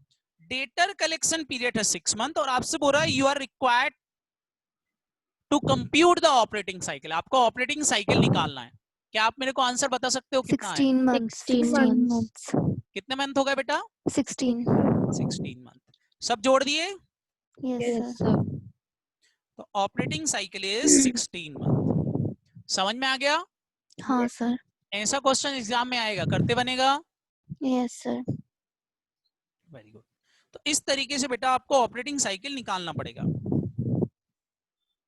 डेटर कलेक्शन पीरियड है 6 मंथ और आपसे बोल रहा है you are required to compute the operating cycle. आपको ऑपरेटिंग साइकिल निकालना है। क्या आप मेरे को आंसर बता सकते हो कितना है? 16 months. 16 months. कितने मंथ हो गए बेटा? 16. 16 मंथ। सब जोड़ दिए? Yes, yes sir. सर। तो ऑपरेटिंग साइकिल इज 16 मंथ। समझ में आ गया? हाँ सर. ऐसा क्वेश्चन एग्जाम में आएगा, करते बनेगा। Yes, sir. Very good. तो इस तरीके से बेटा आपको ऑपरेटिंग साइकिल निकालना पड़ेगा।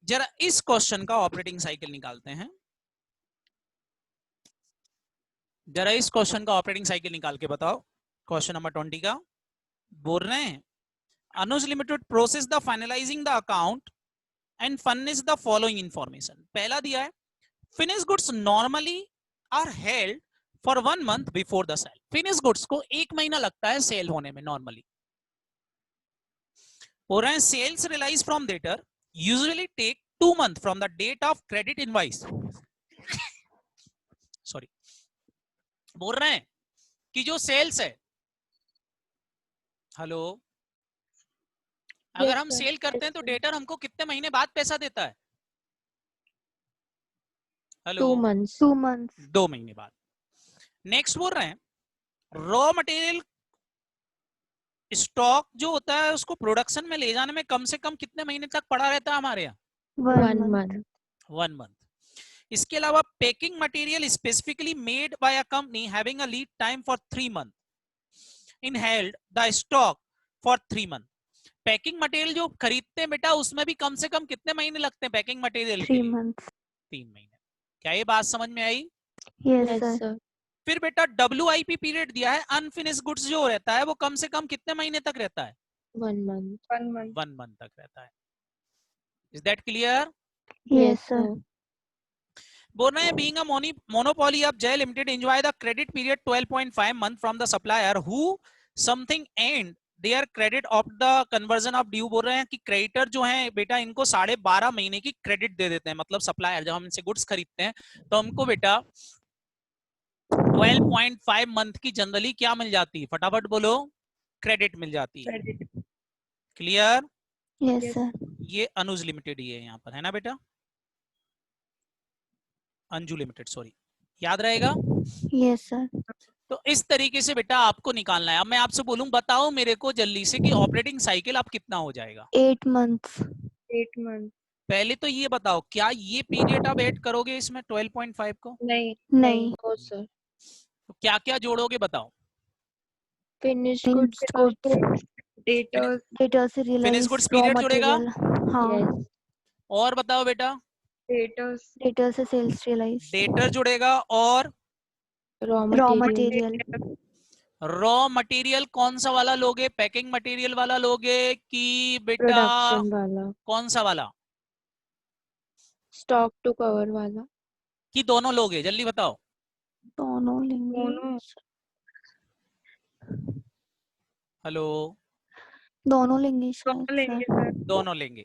जरा इस क्वेश्चन का ऑपरेटिंग साइकिल निकालते हैं। जरा इस क्वेश्चन का ऑपरेटिंग साइकिल निकाल के बताओ। क्वेश्चन नंबर 20 का बोल रहे हैं Anuj limited process the finalising the account and furnish the following information. पहला दिया है finish goods normally are held for 1 month before the sale. Finish goods को 1 महीना लगता है सेल होने में नॉर्मली। बोल रहे हैं sales realise from debtor usually take 2 month from the date of credit invoice. Sorry, बोल रहे हैं कि जो सेल्स है, हेलो, अगर हम सेल करते हैं तो डेटर हमको कितने महीने बाद पैसा देता है? Hello, 2 months। 2 months. 2 महीने बाद। नेक्स्ट बोल रहे हैं रॉ मटेरियल स्टॉक जो होता है उसको प्रोडक्शन में ले जाने में कम से कम कितने महीने तक पड़ा रहता है हमारे यहाँ? 1 1 month. month। 1 मंथ। इसके अलावा packing material specifically made by a company having a lead time for 3 month in held the stock for 3 month. Packing material जो खरीदते हैं बेटा उसमें भी कम से कम कितने महीने लगते हैं पैकिंग मटेरियल के 3 लिए? months. 3 महीने। क्या ये बात समझ में आई? Yes, yes sir. सर। फिर बेटा WIP पीरियड दिया है, अनफिनिश गुड्स जो रहता है वो कम से कम कितने महीने तक रहता है? 1 month। 1 month. 1 मंथ तक रहता है। Is that clear? Yes, sir. बोल रहे हैं बीइंग अ मोनोपोली ऑफ जय limited enjoy the credit period 12.5 month from the supplier who something and there credit of the conversion of due. बोल रहे हैं कि क्रेडिटर जो है बेटा इनको 12.5 महीने की क्रेडिट दे देते हैं। मतलब सप्लायर जब हम इनसे गुड्स खरीदते हैं तो हमको बेटा 12.5 मंथ की जनरली क्या मिल जाती है? फटाफट बोलो, क्रेडिट मिल जाती है। Credit. Clear? Yes, Yes. sir. ये अनुज लिमिटेड ही है यहाँ पर, है ना बेटा? अंजू लिमिटेड, सॉरी, याद रहेगा? Yes, sir. तो इस तरीके से बेटा आपको निकालना है। अब मैं आपसे बोलूं बताओ मेरे को जल्दी से कि ऑपरेटिंग साइकिल अब कितना हो जाएगा? 8 months. 8 months. पहले तो ये बताओ क्या ये पीरियड आप ऐड करोगे इसमें 12.5 को? नहीं. नहीं. No sir. तो क्या क्या जोड़ोगे बताओ? Finish Finished goods. goods. Data. Data से Finished realize goods raw period जोड़ेगा? material. हाँ. यस। और बताओ बेटा? Data. Data से sales realize. डेटर जुड़ेगा और raw Raw material. material. Raw material कौन सा वाला लोगे? पैकिंग मटेरियल वाला लोगे कि बेटा प्रोडक्शन वाला। कौन सा वाला? स्टॉक टू कवर वाला। कि दोनों लोगे? जल्दी बताओ। दोनों लेंगे. दोनों. हेलो, दोनों लेंगे शायद दोनों लेंगे sir. सर. दोनों लेंगे।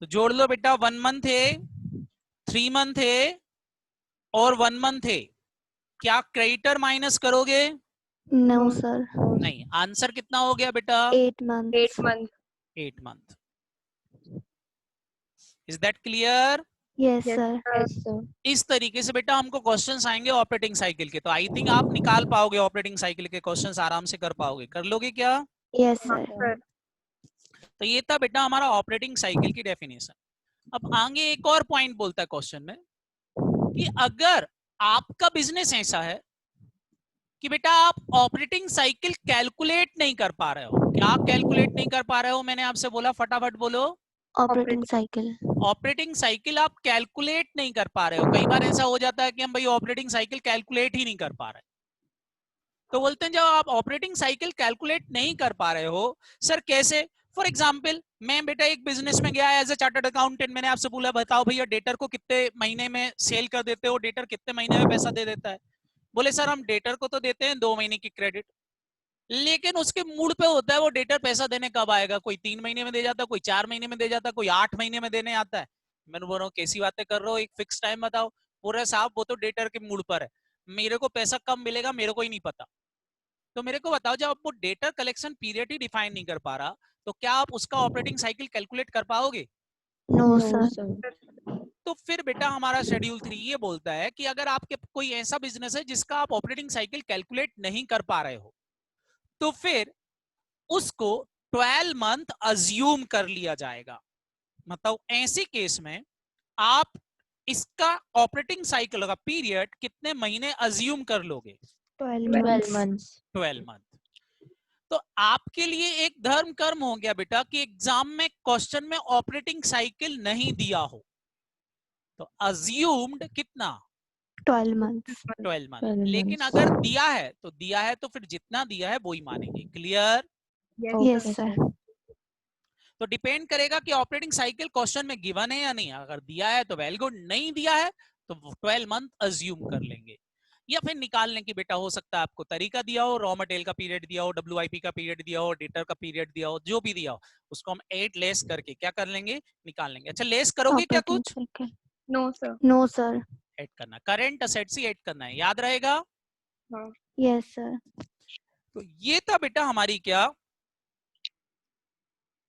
तो जोड़ लो बेटा, 1 मंथ है, 3 मंथ है और 1 मंथ है। क्या क्रेडिटर माइनस करोगे? No, No. sir. नहीं। आंसर कितना हो गया बेटा? 8 months. 8 months. 8 month. Is that clear? Yes, Yes, sir. sir. Yes sir. इस तरीके से बेटा हमको क्वेश्चंस आएंगे ऑपरेटिंग साइकिल के। तो आई थिंक आप निकाल पाओगे ऑपरेटिंग साइकिल के क्वेश्चंस, आराम से कर पाओगे। कर लोगे क्या? Yes, हाँ sir. सर. तो ये था बेटा हमारा ऑपरेटिंग साइकिल की डेफिनेशन। अब आगे एक और पॉइंट बोलता है क्वेश्चन में कि अगर आपका बिजनेस ऐसा है कि बेटा आप ऑपरेटिंग साइकिल कैलकुलेट नहीं कर पा रहे हो। क्या कैलकुलेट नहीं कर पा रहे हो? मैंने आपसे बोला, फटाफट बोलो। Operating cycle. ऑपरेटिंग साइकिल आप कैलकुलेट नहीं कर पा रहे हो। कई बार ऐसा हो जाता है कि हम भाई ऑपरेटिंग साइकिल कैलकुलेट ही नहीं कर पा रहे, तो बोलते हैं जब आप ऑपरेटिंग साइकिल कैलकुलेट नहीं कर पा रहे हो, सर कैसे? फॉर एग्जाम्पल, मैं बेटा एक बिजनेस में गया एज ए चार्टर्ड अकाउंटेंट, मैंने आपसे बोला बताओ भैया डेटर को कितने महीने में सेल कर देते हो, डेटर कितने महीने में पैसा दे देता है? बोले सर हम डेटर को तो देते हैं 2 महीने की क्रेडिट, लेकिन उसके मूड पे होता है वो डेटर पैसा देने कब आएगा। कोई 3 महीने में दे जाता, कोई 4 महीने में दे जाता, कोई 8 महीने में देने आता है। मैंने बोल रहा हूँ कैसी बातें कर रहे हो, एक फिक्स टाइम बताओ। पूरे साहब वो तो डेटर के मूड पर है, मेरे को पैसा कब मिलेगा मेरे को ही नहीं पता। तो मेरे को बताओ जब आप वो डेटर कलेक्शन पीरियड ही डिफाइन नहीं कर पा रहा, तो क्या आप उसका ऑपरेटिंग साइकिल कैलकुलेट कर पाओगे? No no sir. सर। तो फिर बेटा हमारा शेड्यूल 3 ये बोलता है कि अगर आपके कोई ऐसा बिजनेस है जिसका आप ऑपरेटिंग साइकिल कैलकुलेट नहीं कर पा रहे हो, तो फिर उसको 12 मंथ अज्यूम कर लिया जाएगा। मतलब ऐसे केस में आप इसका ऑपरेटिंग साइकिल का पीरियड कितने महीने अज्यूम कर लोगे? 12 12 months। months। 12 मंथ। तो आपके लिए एक धर्म कर्म हो गया बेटा कि एग्जाम में क्वेश्चन में ऑपरेटिंग साइकिल नहीं दिया हो, तो अज्यूम्ड कितना? 12 months। 12 मंथ। 12 लेकिन months। अगर दिया है तो दिया है, तो फिर जितना दिया है वो ही मानेंगे। Clear? Yes, yes sir. Sir. तो डिपेंड करेगा कि ऑपरेटिंग साइकिल क्वेश्चन में गिवन है या नहीं। अगर दिया है तो वेल गुड, नहीं दिया है तो 12 मंथ अज्यूम कर लेंगे। या फिर निकालने की बेटा हो सकता है आपको तरीका दिया हो, रॉ मटेरियल का पीरियड दिया हो, WIP का पीरियड दिया हो, डेटर का पीरियड दिया हो, जो भी दिया हो उसको हम 8 लेस करके क्या कर लेंगे? निकाल लेंगे। अच्छा लेस करोगे क्या ऑपरेटिंग कुछ? Cycle. No, sir. No sir. Add करना, करंट असेट्स ही ऐड करना है, याद रहेगा। हाँ. Yes sir. तो ये था बेटा हमारी क्या?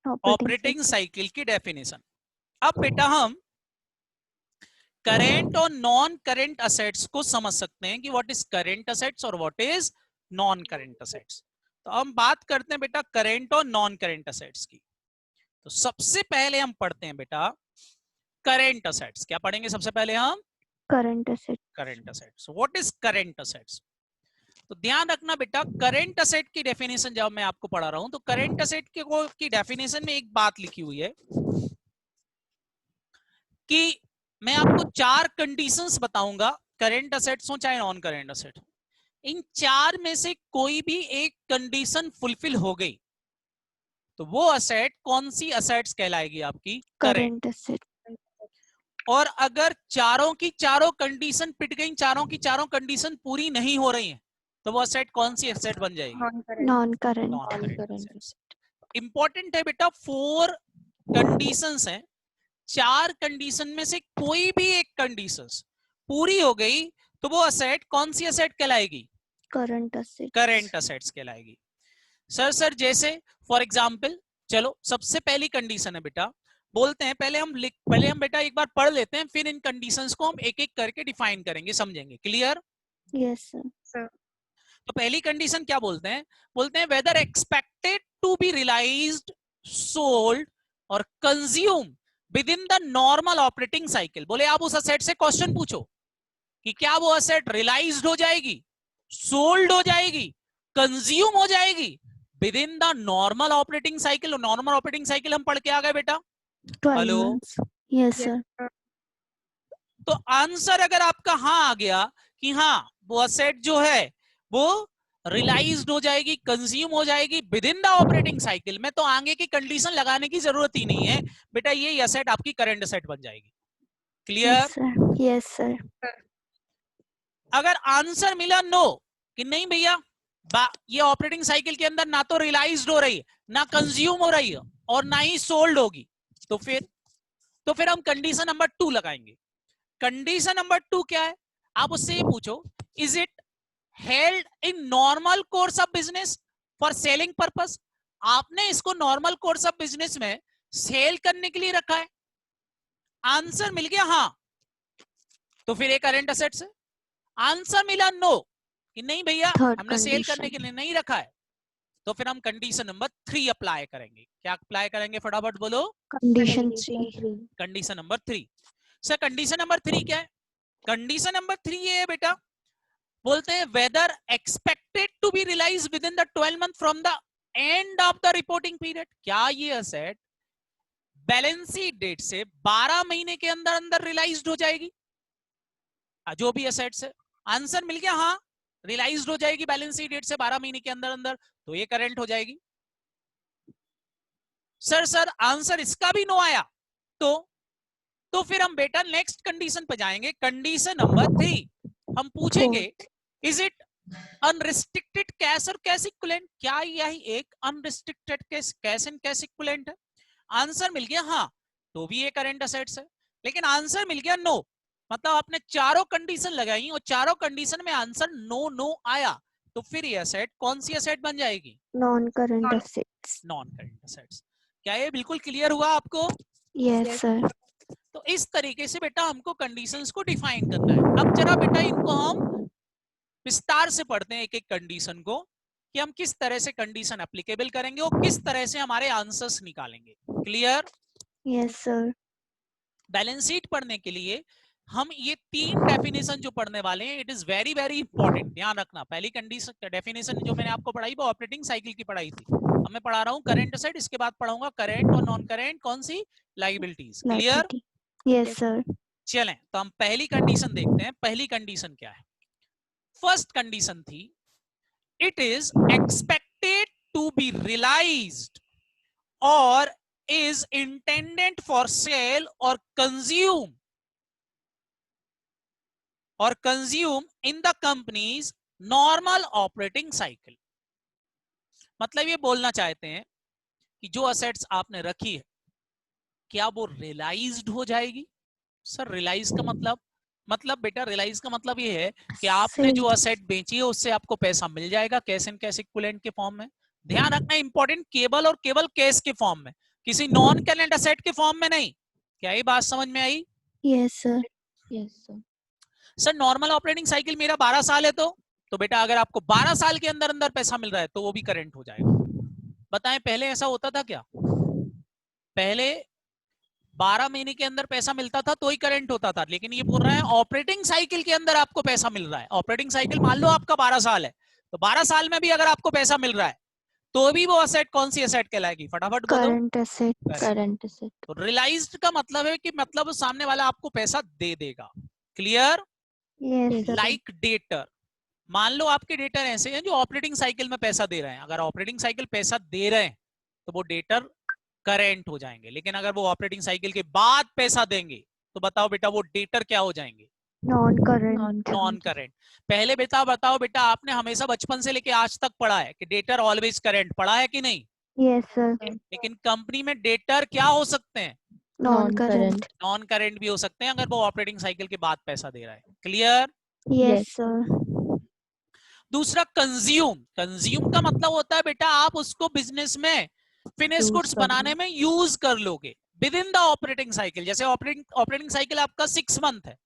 ऑपरेटिंग साइकिल की डेफिनेशन। अब बेटा हम करेंट और नॉन करेंट असेट्स को समझ सकते हैं कि व्हाट इज करेंट असेट्स और what is non current assets. तो हम बात करते हैं बेटा करेंट और नॉन करेंट असेट्स की। तो सबसे पहले हम पढ़ते हैं बेटा करेंट असेट्स। क्या पढ़ेंगे सबसे पहले हम? Current asset. Current assets. What is current assets? तो ध्यान रखना बेटा, करेंट असेट की डेफिनेशन जब मैं आपको पढ़ा रहा हूं तो करेंट असेट की डेफिनेशन में एक बात लिखी हुई है कि मैं आपको 4 कंडीशंस बताऊंगा, करेंट असेट्स हो चाहे नॉन करेंट असेट हो। इन 4 में से कोई भी एक कंडीशन फुलफिल हो गई तो वो असेट कौन सी असेट्स कहलाएगी? आपकी करेंट। Current asset. और अगर चारों की चारों कंडीशन पिट गई, चारों की चारों कंडीशन पूरी नहीं हो रही है, तो वो असेट कौन सी असेट बन जाएगी? Non-current. Non current. Non current Non-current assets. Important है बेटा, 4 कंडीशंस हैं, 4 कंडीशन में से कोई भी एक कंडीशन पूरी हो गई तो वो असेट कौन सी असेट कहलाएगी? Current asset. करेंट असेट्स कहलाएगी। सर जैसे फॉर एग्जांपल, चलो सबसे पहली कंडीशन है बेटा, बोलते हैं पहले हम बेटा एक बार पढ़ लेते हैं, फिर इन कंडीशंस को हम एक एक करके डिफाइन करेंगे, समझेंगे। क्लियर? Yes sir. Sir. तो पहली कंडीशन क्या बोलते हैं? बोलते हैं whether expected to be realised, sold और consume within the normal operating cycle. बोले आप उस असेट से क्वेश्चन पूछो कि क्या वो असेट रियलाइज्ड हो जाएगी, सोल्ड हो जाएगी, कंज्यूम हो जाएगी with in the normal operating cycle. Normal operating cycle हम पढ़ के आ गए बेटा। 12 hello? months। Yes Yes, sir. sir. तो आंसर अगर आपका हाँ आ गया कि हाँ वो असेट जो है वो रियलाइज्ड हो जाएगी, कंज्यूम हो जाएगी with in the operating cycle में, तो आगे की कंडीशन लगाने की जरूरत ही नहीं है बेटा, ये असेट आपकी करंट असेट बन जाएगी। Clear? Yes sir. Yes sir. अगर आंसर मिला नो कि नहीं भैया ये ऑपरेटिंग साइकिल के अंदर ना तो रियलाइज्ड हो रही है, ना कंज्यूम हो रही है और ना ही सोल्ड होगी, तो फिर हम कंडीशन नंबर 2 लगाएंगे। कंडीशन नंबर 2 क्या है? आप उससे ये पूछो, is it held in normal course of business for selling purpose? आपने इसको नॉर्मल कोर्स ऑफ बिजनेस में सेल करने के लिए रखा है। आंसर मिल गया हाँ, तो फिर एक करंट असेट्स है। आंसर मिला नो कि नहीं भैया थर्ड हमने सेल करने के कंडीशन। लिए नहीं रखा है, तो फिर हम कंडीशन नंबर 3 अप्लाई करेंगे। क्या अप्लाई करेंगे फटाफट बोलो? Condition 3। Condition 3। Condition number 3। Sir condition number 3 क्या है? कंडीशन नंबर 3 ये है बेटा, बोलते हैं whether expected to be realise within the 12 month from the end of the reporting period. क्या ये असेट बैलेंस शीट डेट से 12 महीने के अंदर अंदर रियलाइज्ड हो जाएगी जो भी एसेट्स है। आंसर मिल गया, हाँ रियलाइज्ड हो जाएगी बैलेंस शीट डेट से 12 महीने के अंदर अंदर, तो ये करंट हो जाएगी। सर आंसर इसका भी नो आया तो फिर हम बेटा नेक्स्ट कंडीशन पे जाएंगे, कंडीशन नंबर 3। हम पूछेंगे इज इट अनरिस्ट्रिक्टेड कैश और कैश इक्विवेलेंट, क्या यही एक unrestricted cash and cash equivalent है? आंसर मिल गया हाँ, तो भी ये करंट असेट्स है। लेकिन आंसर मिल गया नो, मतलब आपने चारों कंडीशन लगाई और चारों कंडीशन में आंसर नो नो आया, तो फिर ये असेट कौन सी असेट बन जाएगी? Non current Non- assets. Non current assets. क्या ये बिल्कुल क्लियर हुआ आपको? Yes Yes. सर। तो इस तरीके से बेटा हमको कंडीशंस को डिफाइन करना है। अब जरा बेटा इनको हम विस्तार से पढ़ते हैं एक एक कंडीशन को, कि हम किस तरह से कंडीशन एप्लीकेबल करेंगे और किस तरह से हमारे आंसर्स निकालेंगे। Clear? Yes sir. Balance sheet पढ़ने के लिए हम ये 3 डेफिनेशन जो पढ़ने वाले हैं, it is very very important, ध्यान रखना। पहली कंडीशन डेफिनेशन जो मैंने आपको पढ़ाई वो ऑपरेटिंग साइकिल की पढ़ाई थी। अब मैं पढ़ा रहा हूँ करंट असेट, इसके बाद पढ़ाऊंगा करंट और नॉन करंट कौन सी लायबिलिटीज। क्लियर? Yes sir. चलें तो हम पहली कंडीशन देखते हैं। पहली कंडीशन क्या है? फर्स्ट कंडीशन थी it is expected to be realised और is intended for sale or consume in the company's normal operating cycle। मतलब ये बोलना चाहते हैं कि जो असेट्स आपने रखी है क्या वो रियलाइज्ड हो जाएगी? सर रियलाइज का मतलब बेटा रियलाइज का मतलब ये है कि आपने जो असेट बेची है उससे आपको पैसा मिल जाएगा कैश एंड कैश इक्विवेलेंट के फॉर्म में। ध्यान रखना इंपॉर्टेंट, केवल और केवल कैश के फॉर्म में, किसी नॉन करंट असेट के फॉर्म में नहीं। क्या ये बात समझ में आई? Yes sir. Yes sir. Sir normal operating cycle मेरा 12 साल है तो बेटा अगर आपको 12 साल के अंदर अंदर पैसा मिल रहा है तो वो भी करंट हो जाएगा। बताएं पहले ऐसा होता था क्या? पहले 12 महीने के अंदर पैसा मिलता था तो ही करंट होता था, लेकिन ये बोल रहा है ऑपरेटिंग साइकिल के अंदर आपको पैसा मिल रहा है। ऑपरेटिंग साइकिल मान लो आपका 12 साल है, तो 12 साल में भी अगर आपको पैसा मिल रहा है तो भी वो असेट कौन सी असेट कहलाएगी? फटाफट बोलो। Current asset. Current asset. तो रियलाइज्ड का मतलब है कि मतलब सामने वाला आपको पैसा दे देगा। Clear? Yes sir. Like debtor, मान लो आपके डेटर ऐसे हैं जो ऑपरेटिंग साइकिल में पैसा दे रहे हैं। अगर ऑपरेटिंग साइकिल पैसा दे रहे हैं तो वो डेटर करेंट हो जाएंगे, लेकिन अगर वो ऑपरेटिंग साइकिल के बाद पैसा देंगे तो बताओ बेटा वो डेटर क्या हो जाएंगे? Non current. Non current. पहले बेटा बताओ बेटा, आपने हमेशा बचपन से लेके आज तक पढ़ा है कि डेटर ऑलवेज करंट, पढ़ा है कि नहीं? Yes sir. लेकिन कंपनी में डेटर क्या हो सकते हैं? Non current. नॉन करंट भी हो सकते हैं अगर वो ऑपरेटिंग साइकिल के बाद पैसा दे रहा है। क्लियर? Yes sir. दूसरा कंज्यूम। कंज्यूम का मतलब होता है बेटा आप उसको बिजनेस में फिनिश गुड्स बनाने में यूज कर लोगे with in the operating cycle. जैसे ऑपरेटिंग साइकिल आपका 6 मंथ है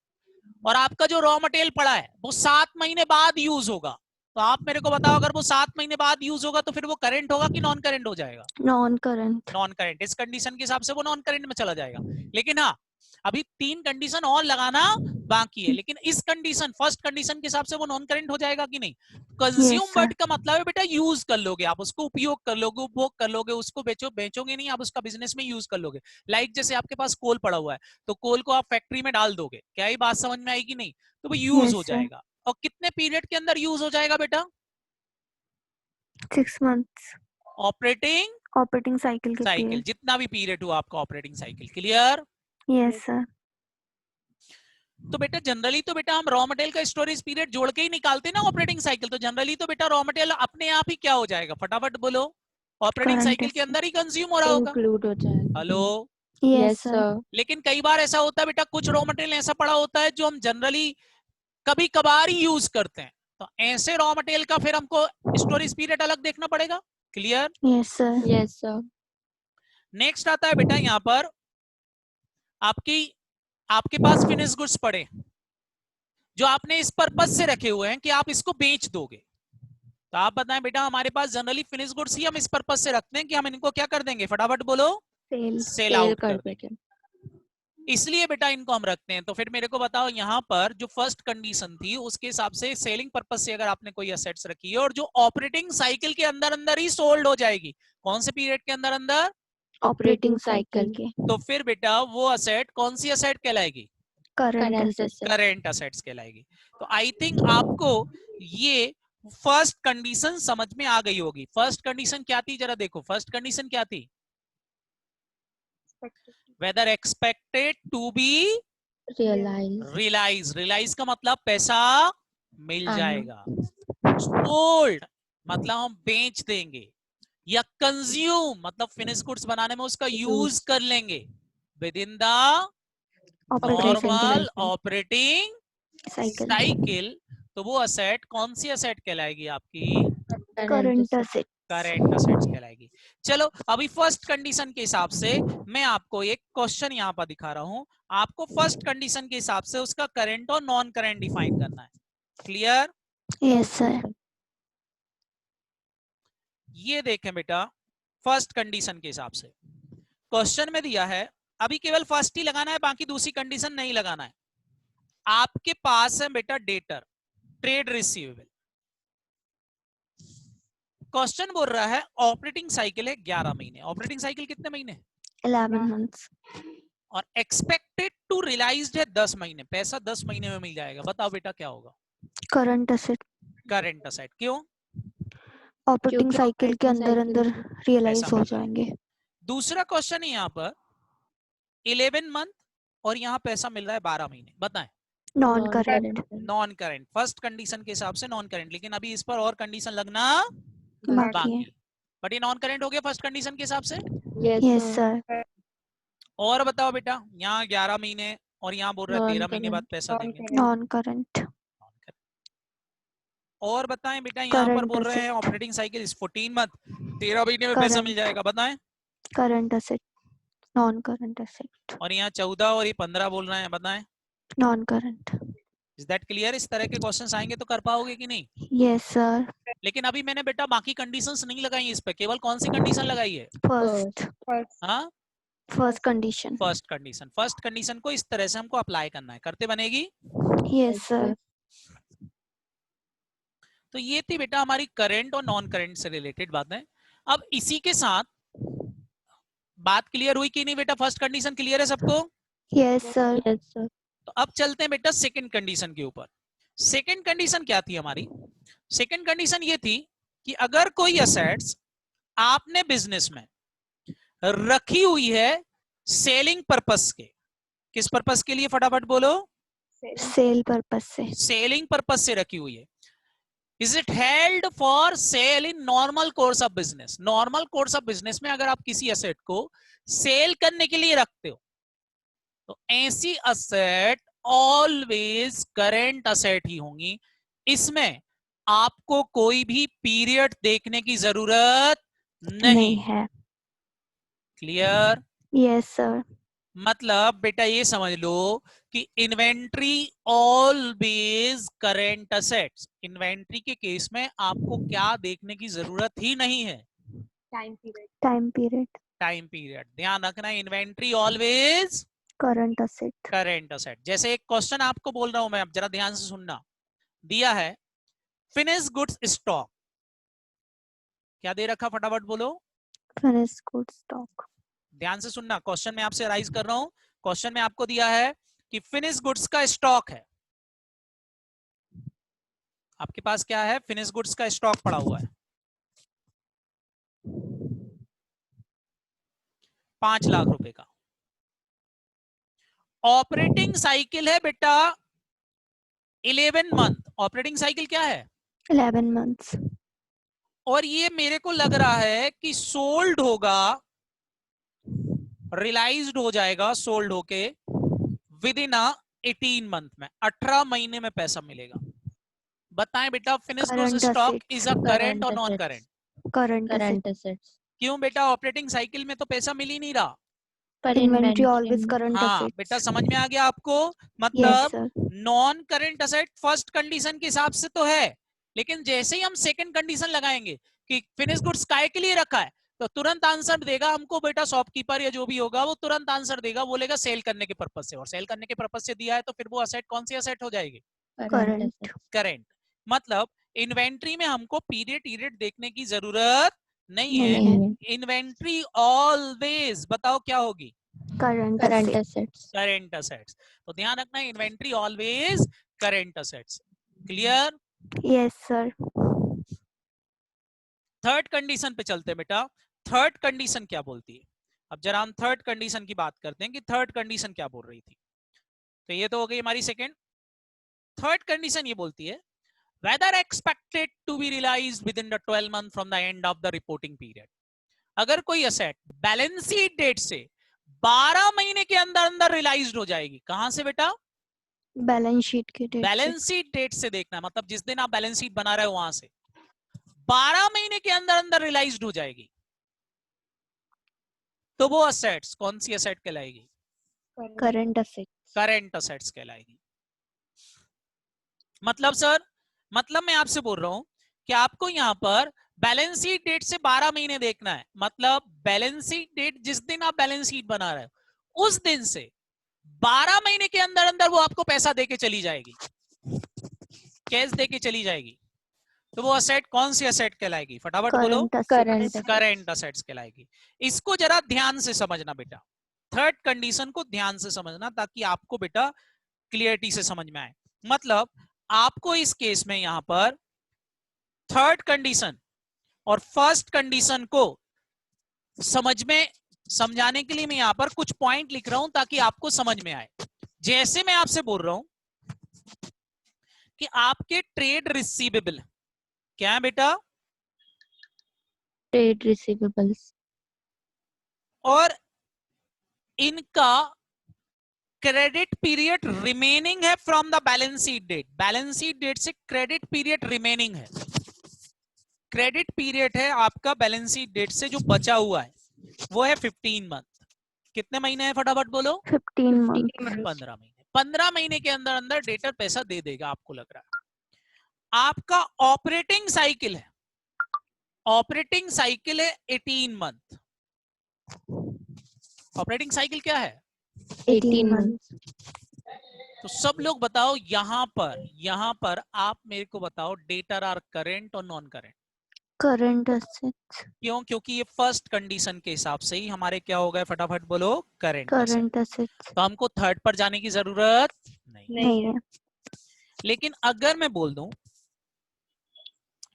और आपका जो रॉ मटेरियल पड़ा है वो 7 महीने बाद यूज होगा, तो आप मेरे को बताओ अगर वो 7 महीने बाद यूज होगा तो फिर वो करंट होगा कि नॉन करंट हो जाएगा? Non current. Non current. इस कंडीशन के हिसाब से वो नॉन करंट में चला जाएगा। लेकिन हाँ अभी 3 कंडीशन और लगाना बाकी है, लेकिन इस कंडीशन फर्स्ट कंडीशन के हिसाब से वो नॉन करंट हो जाएगा कि नहीं? Consume Yes, sir. वर्ड का मतलब है बेटा यूज कर लोगे, आप उसको उपयोग कर लोगे, उपभोग कर लोगे, उसको बेचोगे नहीं, आप उसका बिजनेस में यूज कर लोगे। लाइक जैसे आपके पास कोल पड़ा हुआ है तो कोल को आप फैक्ट्री में डाल दोगे, क्या ये बात समझ में आएगी? नहीं, तो वो यूज Yes, हो sir. जाएगा। और कितने पीरियड के अंदर यूज हो जाएगा बेटा? 6 months ऑपरेटिंग ऑपरेटिंग साइकिल के साइकिल, लिए। जितना भी पीरियड हुआ आपका operating cycle. Clear? Yes sir. तो बेटा जनरली तो बेटा हम रॉ मटेरियल का स्टोरेज पीरियड जोड़ के ही निकालते हैं ना ऑपरेटिंग साइकिल। तो जनरली तो बेटा रॉ मटेरियल अपने आप ही क्या हो जाएगा? फटाफट बोलो। ऑपरेटिंग Current साइकिल के asset. अंदर ही कंज्यूम हो रहा होगा। इंक्लूड हो जाएगा। Hello? Yes yes sir. Sir. लेकिन कई बार ऐसा होता है बेटा कुछ रॉ मटेरियल ऐसा पड़ा होता है जो हम जनरली कभी कभार ही यूज करते हैं, तो ऐसे रॉ मटेरियल का फिर हमको स्टोरेज पीरियड अलग देखना पड़ेगा। Clear? Yes sir. Yes sir. Next आता है बेटा यहाँ पर आपके पास फिनिश गुड्स पड़े जो आपने इस पर्पज से रखे हुए हैं कि आप इसको बेच दोगे। तो आप बताएं बेटा हमारे पास जनरली फिनिश गुड्स ही हम इस पर्पज से रखते हैं कि हम इनको क्या कर देंगे? फटाफट बोलो। सेल। सेल आउट कर देंगे, इसलिए बेटा इनको हम रखते हैं। तो फिर मेरे को बताओ यहाँ पर जो फर्स्ट कंडीशन थी उसके हिसाब से सेलिंग पर्पज से अगर आपने कोई असेट्स रखी है और जो ऑपरेटिंग साइकिल के अंदर अंदर ही सोल्ड हो जाएगी, कौन से पीरियड के अंदर अंदर? ऑपरेटिंग साइकिल के तो फिर बेटा वो असेट कौन सी असेट कहलाएगी? Current Current asset asset. Current assets कहलाएगी। तो आई थिंक आपको ये फर्स्ट कंडीशन समझ में आ गई होगी। फर्स्ट कंडीशन क्या थी जरा देखो, फर्स्ट कंडीशन क्या थी? Whether expected to be Realize. Realise. Realise का मतलब पैसा मिल आना। जाएगा। सोल्ड मतलब हम बेच देंगे, या कंज्यूम मतलब फिनिश गुड्स बनाने में उसका यूज Use. कर लेंगे within the operating normal cycle. Operating cycle cycle. तो वो असेट कौन सी असेट कहलाएगी आपकी? Current current asset. Asset current assets कहलाएगी। चलो अभी फर्स्ट कंडीशन के हिसाब से मैं आपको एक क्वेश्चन यहाँ पर दिखा रहा हूं। आपको फर्स्ट कंडीशन के हिसाब से उसका करंट और नॉन करंट डिफाइन करना है। क्लियर? यस सर ये देखें बेटा, फर्स्ट कंडीशन के हिसाब से क्वेश्चन में दिया है, अभी केवल फर्स्ट ही लगाना है, बाकी दूसरी कंडीशन नहीं लगाना है। आपके पास है बेटा डेटर, ट्रेड रिसीवेबल। क्वेश्चन बोल रहा है ऑपरेटिंग साइकिल है 11 महीने। ऑपरेटिंग साइकिल कितने महीने? 11 मंथ्स और एक्सपेक्टेड टू रियलाइज्ड है 10 महीने। पैसा 10 महीने में मिल जाएगा। बताओ बेटा क्या होगा? Current asset current asset. क्यों? ऑपरेटिंग क्योंकि साइकिल के operating अंदर cycle अंदर रियलाइज पैसा हो मिल जाएगा। जाएंगे। दूसरा क्वेश्चन है यहाँ पर 11 मंथ और यहाँ पैसा मिल रहा है 12 महीने। बताएं। Non current non-current. Non current, first condition के हिसाब से नॉन करंट, लेकिन अभी इस पर और कंडीशन लगना बाकी है। बाकी। बट ये नॉन करंट हो गया फर्स्ट कंडीशन के हिसाब से। Yes, yes sir. सर और बताओ बेटा, यहाँ 11 महीने और यहाँ बोल रहा है 13 महीने बाद Non-current. पैसा देंगे। नॉन करंट और बताएं बेटा, यहाँ पर करंट बोल रहे हैं asset operating cycle is 14 month, 13 महीने में पैसा मिल करंट जाएगा। बताएं। Current asset non current asset और यहाँ 14 और ये 15 बोल रहे हैं। बताएं। Non current is that clear? इस तरह के क्वेश्चंस आएंगे तो कर पाओगे कि नहीं? यस सर लेकिन अभी मैंने बेटा बाकी कंडीशंस नहीं लगाई इस पे, केवल कौन सी कंडीशन लगाई है? फर्स्ट हाँ, first condition first condition. First condition को इस तरह से हमको अप्लाई करना है। करते बनेगी? यस सर तो ये थी बेटा हमारी करंट और नॉन करंट से रिलेटेड बातें। अब इसी के साथ बात क्लियर हुई कि नहीं बेटा? फर्स्ट कंडीशन क्लियर है सबको? Yes sir Yes, sir. तो अब चलते हैं बेटा सेकंड कंडीशन के ऊपर। सेकंड कंडीशन क्या थी हमारी? सेकंड कंडीशन ये थी कि अगर कोई असेट्स आपने बिजनेस में रखी हुई है सेलिंग पर्पस के, किस पर्पस के लिए? फटाफट बोलो। सेल पर्पस से सेलिंग पर्पस से रखी हुई है। Is it held for sale in normal course of business? Normal course of business में अगर आप किसी असेट को सेल करने के लिए रखते हो तो ऐसी असेट ऑलवेज करंट असेट ही होंगी। इसमें आपको कोई भी पीरियड देखने की जरूरत नहीं है क्लियर? यस सर मतलब बेटा ये समझ लो कि inventory always current assets. Inventory के केस में आपको क्या देखने की जरूरत ही नहीं है? Time period time period time period. ध्यान रखना, inventory always current asset current asset. जैसे एक क्वेश्चन आपको बोल रहा हूं मैं, अब जरा ध्यान से सुनना। दिया है फिनिश गुड्स स्टॉक, क्या दे रखा? फटाफट बोलो। फिनिश गुड स्टॉक ध्यान से सुनना, क्वेश्चन में आपसे राइज कर रहा हूं। क्वेश्चन में आपको दिया है कि फिनिश गुड्स का स्टॉक है। आपके पास क्या है? फिनिश गुड्स का स्टॉक पड़ा हुआ है 5 लाख रुपए का। ऑपरेटिंग साइकिल है बेटा 11 मंथ। ऑपरेटिंग साइकिल क्या है? 11 मंथ्स और ये मेरे को लग रहा है कि सोल्ड होगा, रियलाइज्ड हो जाएगा सोल्ड होके विद इन 18 मंथ में, 18 महीने में पैसा मिलेगा। बताएं बेटा, finish goods Current stock assets. Is a current Current और non assets. Current? Current asset Current assets. क्यों बेटा? ऑपरेटिंग साइकिल में तो पैसा मिल ही नहीं रहा। पर इन्वेंट्री inventory ऑलवेज में- करंट हाँ एसेट्स बेटा, समझ में आ गया आपको? यस मतलब sir non current asset first condition के हिसाब से तो है, लेकिन जैसे ही हम सेकंड कंडीशन लगाएंगे कि फिनिश गुड्स काय के लिए रखा है, तो तुरंत आंसर देगा हमको बेटा शॉपकीपर या जो भी होगा, वो तुरंत आंसर देगा, बोलेगा सेल करने के पर्पज से। और सेल करने के पर्पज से दिया है तो फिर वो असेट कौन सी असेट हो जाएगी? current current assets. करंट। मतलब इन्वेंट्री में हमको पीरियड देखने की जरूरत नहीं नहीं है। नहीं इन्वेंट्री ऑलवेज बताओ क्या होगी? Current current assets current assets. तो ध्यान रखना inventory always current assets. Clear? Yes sir. Third condition पे चलते हैं बेटा। थर्ड कंडीशन क्या बोलती है? अब जरा हम थर्ड कंडीशन की बात करते हैं कि थर्ड कंडीशन क्या बोल रही थी। तो ये तो हो गई हमारी सेकेंड। थर्ड कंडीशन ये बोलती है whether expected to be realized within the 12 month from the end of the reporting period। अगर कोई असेट बैलेंस शीट डेट से 12 महीने के अंदर अंदर रियलाइज हो जाएगी। कहां से बेटा? बैलेंस शीट की डेट से। बैलेंस शीट डेट से देखना है, मतलब जिस दिन आप बैलेंस शीट बना रहे हो वहां से 12 महीने के अंदर अंदर रियलाइज हो जाएगी, तो वो असेट्स कौन सी असेट कहलाएगी? Current asset. करेंट असेट्स कहलाएगी। मतलब सर, मतलब मैं आपसे बोल रहा हूं कि आपको यहां पर बैलेंस शीट डेट से 12 महीने देखना है। मतलब बैलेंस शीट डेट जिस दिन आप बैलेंस शीट बना रहे हो उस दिन से 12 महीने के अंदर अंदर वो आपको पैसा देके चली जाएगी, कैश देके चली जाएगी। तो वो असेट कौन सी असेट कहलाएगी? फटाफट बोलो। करंट करेंट असेट्स कहलाएगी। इसको जरा ध्यान से समझना बेटा, थर्ड कंडीशन को ध्यान से समझना ताकि आपको बेटा क्लियरिटी से समझ में आए। मतलब आपको इस केस में यहां पर थर्ड कंडीशन और फर्स्ट कंडीशन को समझाने के लिए मैं यहां पर कुछ पॉइंट लिख रहा हूं ताकि आपको समझ में आए। जैसे मैं आपसे बोल रहा हूं कि आपके ट्रेड रिसीवेबल क्या है बेटा? ट्रेड रिसीवेबल्स और इनका क्रेडिट पीरियड रिमेनिंग है from the balance sheet date. Balance sheet date से क्रेडिट पीरियड रिमेनिंग है। क्रेडिट पीरियड है आपका बैलेंस शीट डेट से जो बचा हुआ है वो है 15 मंथ। कितने महीने हैं फटाफट बोलो? 15 मंथ। 15 महीने। 15 महीने के अंदर अंदर डेटर पैसा दे देगा आपको लग रहा है। आपका ऑपरेटिंग साइकिल है, ऑपरेटिंग साइकिल है 18 मंथ। ऑपरेटिंग साइकिल क्या है? 18 मंथ्स तो सब लोग बताओ यहां पर आप मेरे को बताओ डेटर आर करेंट और नॉन करेंट? Current assets. क्यों? क्योंकि ये फर्स्ट कंडीशन के हिसाब से ही हमारे क्या हो गए? फटाफट बोलो। Current asset. Current assets. तो हमको थर्ड पर जाने की जरूरत नहीं। नहीं है। लेकिन अगर मैं बोल दूं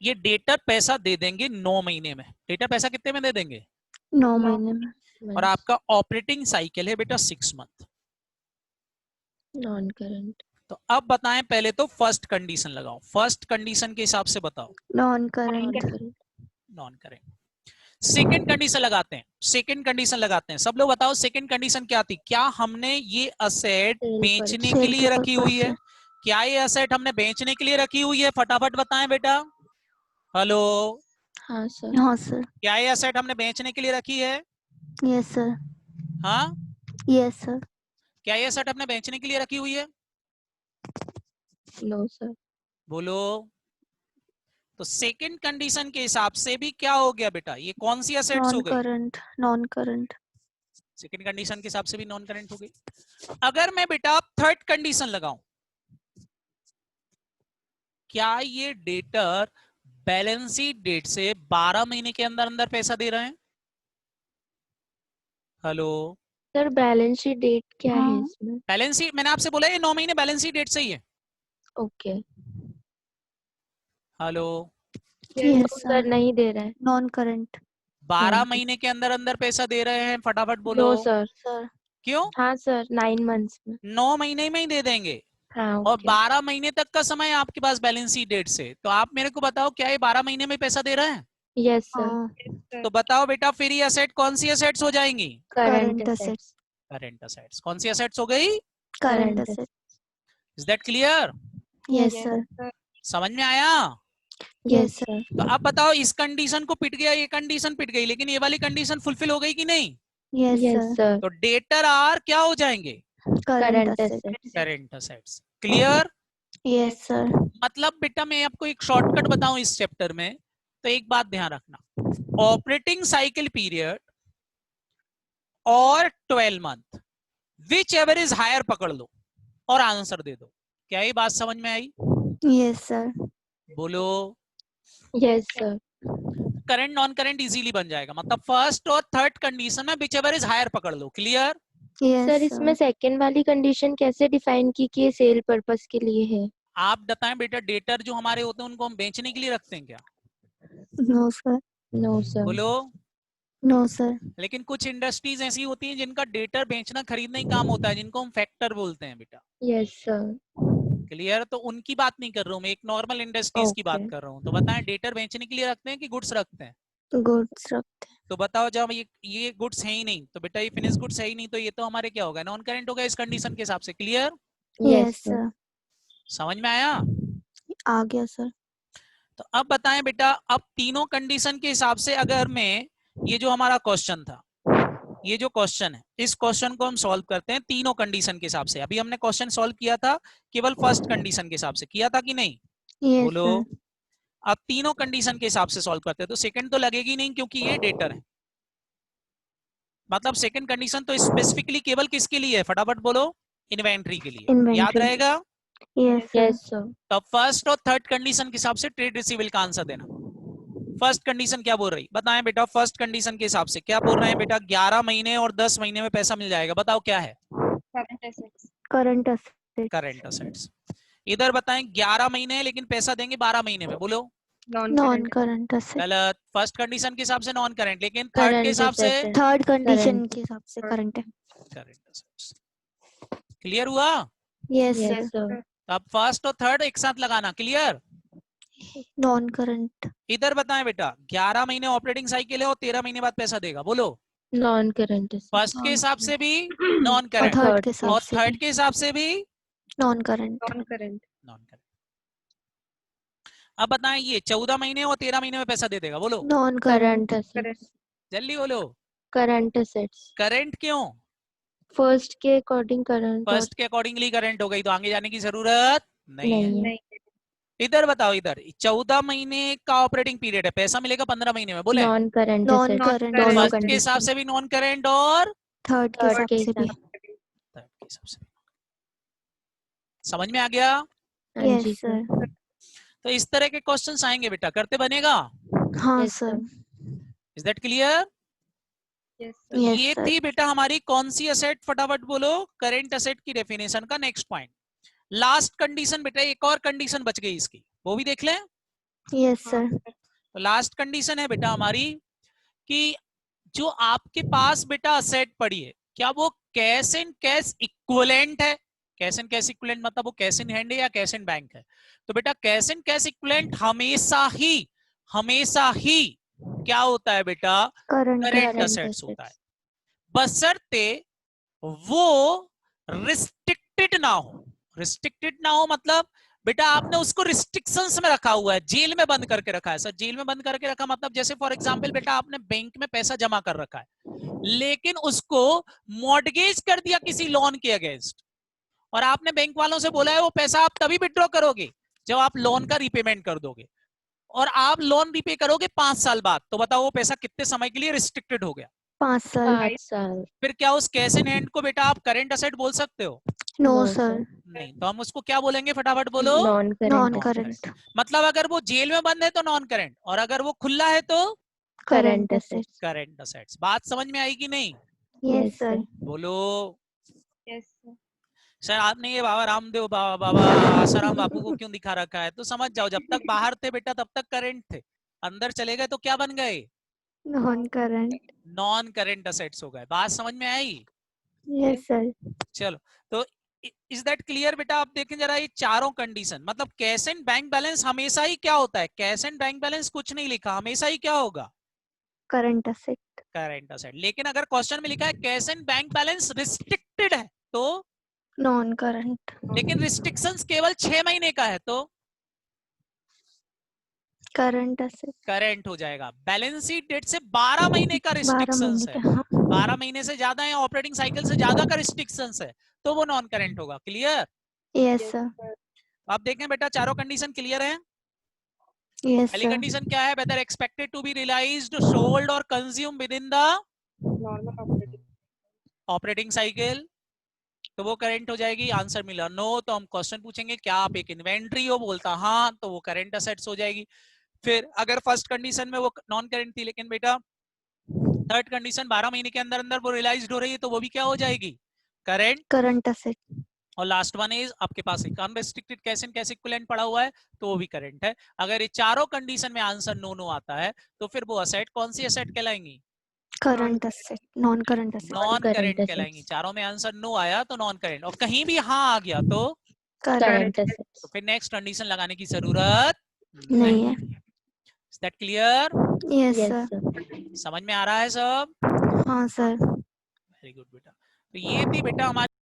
ये डेटर पैसा दे देंगे 9 महीने में, डेटर पैसा कितने में दे देंगे? 9 महीने में। और आपका ऑपरेटिंग साइकिल है बेटा 6 मंथ। नॉन करंट तो अब बताएं, पहले तो फर्स्ट कंडीशन लगाओ, फर्स्ट कंडीशन के हिसाब से बताओ। Non current. Non current. Second condition लगाते हैं, सेकंड कंडीशन लगाते हैं। सब लोग बताओ सेकंड कंडीशन क्या थी? क्या हमने ये असेट बेचने के लिए रखी हुई है? क्या ये असेट हमने बेचने के लिए रखी हुई है? फटाफट बताएं बेटा। हेलो, हाँ सर हाँ सर। क्या ये असेट हमने बेचने के लिए रखी है? Yes sir. हाँ, यस सर। क्या ये असेट हमने बेचने के लिए रखी हुई है? नो सर बोलो। तो सेकंड कंडीशन के हिसाब से भी क्या हो गया बेटा? ये कौन सी असेट्स हो नॉन गई? Current. Non current. Second condition के हिसाब से भी नॉन करंट हो गई। अगर मैं बेटा थर्ड कंडीशन लगाऊं, क्या ये डेटर बैलेंस शीट डेट से 12 महीने के अंदर अंदर पैसा दे रहे हैं? Hello, sir balance sheet date क्या है हाँ। इसमें? बैलेंस शीट मैंने आपसे बोला ये 9 महीने बैलेंस शीट डेट से ही है। Okay hello, yes sir sir. नहीं दे रहा है। Non current. 12 हाँ। महीने के अंदर अंदर पैसा दे रहे हैं? फटाफट बोलो। No sir sir. क्यों? हाँ सर 9 मंथ्स में 9 महीने में ही दे देंगे। हाँ और ओके 12 महीने तक का समय है आपके पास बैलेंस शीट डेट से। तो आप मेरे को बताओ क्या ये 12 महीने में पैसा दे रहे हैं? यस सर हाँ। तो बताओ बेटा फिर ये असेट कौन सी असेट्स हो जाएंगी? Current current assets assets. Current assets. कौन सी असेट्स हो गई? Current Current assets. Is that clear? Yes sir. समझ में आया? यस सर तो अब बताओ इस कंडीशन को पिट गया, ये कंडीशन पिट गई, लेकिन ये वाली कंडीशन फुलफिल हो गई कि नहीं? Yes yes sir. सर तो डेटर आर क्या हो जाएंगे? Current current assets. Assets current assets. Clear? Yes sir. मतलब बेटा मैं आपको एक शॉर्टकट बताऊं इस चैप्टर में, तो एक बात ध्यान रखना, ऑपरेटिंग साइकिल पीरियड और 12 month whichever is higher पकड़ लो और आंसर दे दो। क्या ये बात समझ में आई? Yes sir. बोलो। Yes sir current non current easily बन जाएगा, मतलब फर्स्ट और थर्ड कंडीशन में विच एवर इज हायर पकड़ लो। क्लियर? यस सर इसमें सेकंड वाली कंडीशन कैसे डिफाइन की कि ये सेल पर्पस के लिए है? आप बताएं बेटा, डेटर जो हमारे होते हैं उनको हम बेचने के लिए रखते हैं क्या? No sir, no sir. बोलो। नो सर, लेकिन कुछ इंडस्ट्रीज ऐसी होती हैं जिनका डेटर बेचना खरीदना ही काम होता है, जिनको हम फैक्टर बोलते हैं बेटा। Yes sir. क्लियर? तो उनकी बात नहीं कर रहा हूँ मैं, एक नॉर्मल इंडस्ट्रीज की बात ओके। कर रहा हूँ। तो बताएं, डेटर बेचने के लिए रखते हैं कि गुड्स रखते हैं? गुड्स रखते तो बताओ, जब ये गुड्स है ही नहीं तो बेटा, ये फिनिश गुड्स है ही नहीं, तो ये तो हमारे क्या होगा, नॉन करंट होगा इस कंडीशन के हिसाब से। क्लियर? हैं। Yes yes sir. सर, समझ में आया? आ गया सर। तो अब बताएं बेटा, अब तीनों कंडीशन के हिसाब से अगर मैं, ये जो हमारा क्वेश्चन था, ये जो क्वेश्चन है, इस क्वेश्चन को हम सॉल्व करते हैं तीनों कंडीशन के हिसाब से। अभी हमने क्वेश्चन सॉल्व किया था केवल फर्स्ट कंडीशन के हिसाब से, किया था कि नहीं? यस बोलो। सर, अब तीनों कंडीशन के हिसाब से सॉल्व करते हैं, तो सेकंड तो लगेगी नहीं क्योंकि ये डेटर है। मतलब सेकंड कंडीशन तो स्पेसिफिकली केवल किसके लिए है, फटाफट बोलो? इन्वेंट्री के लिए। याद इन्वेंट्री। रहेगा? Yes sir, yes sir. तो फर्स्ट और थर्ड कंडीशन के हिसाब से ट्रेड रिसीवेबल का आंसर देना। फर्स्ट कंडीशन क्या बोल रही, बताएं बेटा? फर्स्ट कंडीशन के हिसाब से क्या बोल रहे हैं बेटा? 11 महीने और 10 महीने में पैसा मिल जाएगा। बताओ क्या है? Current assets. Current asset. Current assets. इधर बताएं 11 महीने लेकिन पैसा देंगे 12 महीने में। बोलो। Non non current. Current asset. गलत। फर्स्ट कंडीशन के हिसाब से नॉन करंट, लेकिन थर्ड के करंट हिसाब से असेट। Third condition current. के हिसाब से करंट है। Current assets. क्लियर हुआ? Yes yes sir, sir. तो अब फर्स्ट और थर्ड एक साथ लगाना। क्लियर? Non current. इधर बताएं बेटा, 11 महीने ऑपरेटिंग साइकिल है और 13 महीने बाद पैसा देगा। बोलो। Non current asset. फर्स्ट के हिसाब से भी नॉन और करंट, थर्ड थर्ड के हिसाब और से थर्ड भी के हिसाब से भी non current. Non current. Non current. अब बताएं, ये 14 महीने और 13 महीने में पैसा दे देगा। बोलो। Non current current. असेट्स। जल्दी बोलो। Current assets. करंट क्यों? फर्स्ट के अकॉर्डिंग करंट और फर्स्ट के अकॉर्डिंगली करंट हो गई, तो आगे जाने की जरूरत नहीं है। नहीं है। नहीं। इधर बताओ, इधर 14 महीने का ऑपरेटिंग पीरियड है, पैसा मिलेगा 15 महीने में। बोले। Non current non assets. Current दोनों फर्स्ट के असेट। हिसाब कंडीशन। से भी नॉन करंट और थर्ड के थर्ड हिसाब के से भी। हिसाब। थर्ड के हिसाब से भी। समझ में आ गया? हाँ यस जी सर। सर। तो इस तरह के क्वेश्चंस आएंगे बेटा, करते बनेगा। हाँ yes sir. Is that clear? Yes तो यस ये सर। थी बेटा हमारी कौन सी असेट, फटाफट बोलो? करंट असेट की डेफिनेशन का नेक्स्ट पॉइंट। लास्ट कंडीशन बेटा, एक और कंडीशन बच गई इसकी, वो भी देख लें। यस हाँ सर। तो लास्ट कंडीशन है बेटा हमारी कि जो आपके पास बेटा असेट पड़ी है, क्या वो कैश एंड कैश इक्विवेलेंट है? कैश एंड कैश इक्विवेलेंट मतलब वो कैश इन हैंड है या कैश इन बैंक है? तो बेटा कैश एंड कैश इक्विवेलेंट हमेशा ही क्या होता है बेटा? Current current asset. असेट्स होता है, बशर्ते वो रिस्ट्रिक्टेड ना हो। रिस्ट्रिक्टेड ना हो मतलब बेटा आपने उसको रिस्ट्रिक्शंस में रखा हुआ है, जेल में बंद करके रखा है। सर जेल में बंद करके रखा मतलब, जैसे फॉर एग्जांपल बेटा आपने बैंक में पैसा जमा कर रखा है, लेकिन उसको मॉर्गेज कर दिया किसी लोन के अगेंस्ट, और आपने बैंक वालों से बोला है वो पैसा आप तभी विड्रॉ करोगे जब आप लोन का रिपेमेंट कर दोगे, और आप लोन रिपे करोगे 5 साल बाद। तो बताओ वो पैसा कितने समय के लिए रिस्ट्रिक्टेड हो गया? 5 साल। 5 साल। फिर क्या उस कैश इन हैंड को बेटा आप करंट असेट बोल सकते हो? No no sir. सर। नहीं। तो हम उसको क्या बोलेंगे, फटाफट बोलो? Non current non assets. Current. मतलब अगर वो जेल में बंद है तो नॉन करंट, और अगर वो खुला है तो current current asset. Assets. Current assets. बात समझ में आई कि नहीं? Yes yes sir. सर। बोलो। Yes sir. सर आपने ये बाबा रामदेव बाबा आसाराम बापू को क्यों दिखा रखा है? तो समझ जाओ, जब तक बाहर थे बेटा तब तक करंट थे, अंदर चले गए तो क्या बन गए? Non current. Non current assets हो गए। बात समझ में आई? Yes sir. चलो, तो इज दैट क्लियर बेटा? आप देखें जरा ये चारों कंडीशन, मतलब कैश एंड बैंक बैलेंस हमेशा ही क्या होता है? कैश एंड बैंक बैलेंस कुछ नहीं लिखा, हमेशा ही क्या होगा? Current asset. Current asset. लेकिन अगर क्वेश्चन में लिखा है cash and bank balance restricted है तो, नॉन करंट। लेकिन रिस्ट्रिक्शंस केवल 6 महीने का है तो करंट असेट। करंट हो जाएगा। बैलेंस शीट डेट से 12 महीने का 12 महीने रिस्ट्रिक्शंस है, का। हाँ। 12 महीने से ज्यादा है, ऑपरेटिंग साइकिल से ज्यादा का रिस्ट्रिक्शंस है, तो वो नॉन करंट होगा। क्लियर? Yes sir. आप देखें बेटा चारों कंडीशन क्लियर है। यस पहली सर। कंडीशन क्या है? Whether expected to be realised, sold और consume within the normal operating. Operating cycle, तो वो करंट हो जाएगी। आंसर मिला नो, तो हम क्वेश्चन पूछेंगे क्या आप एक इन्वेंट्री हो? बोलता हाँ, तो वो करंट असेट्स हो जाएगी। फिर अगर फर्स्ट कंडीशन में वो नॉन करेंट थी, लेकिन बेटा थर्ड कंडीशन 12 महीने के अंदर अंदर वो रियलाइज्ड हो रही है, तो वो भी क्या हो जाएगी, करंट। Current asset. और लास्ट वन इज आपके पास एक unrestricted cash and cash equivalent पड़ा हुआ है, तो वो भी करंट है। अगर ये चारों कंडीशन में आंसर नो नो आता है, तो फिर वो असेट कौन सी असेट कहलाएंगी, current asset, non current asset. Non Non-current current कहलाएंगी। assets. चारों में आंसर नो आया तो नॉन करेंट, और कहीं भी हाँ आ गया तो करंट। Current assets. तो फिर नेक्स्ट कंडीशन लगाने की जरूरत नहीं है। Is that clear, yes Yes, sir. sir. समझ में आ रहा है सब, हाँ सर। वेरी गुड बेटा। तो ये थी बेटा हमारी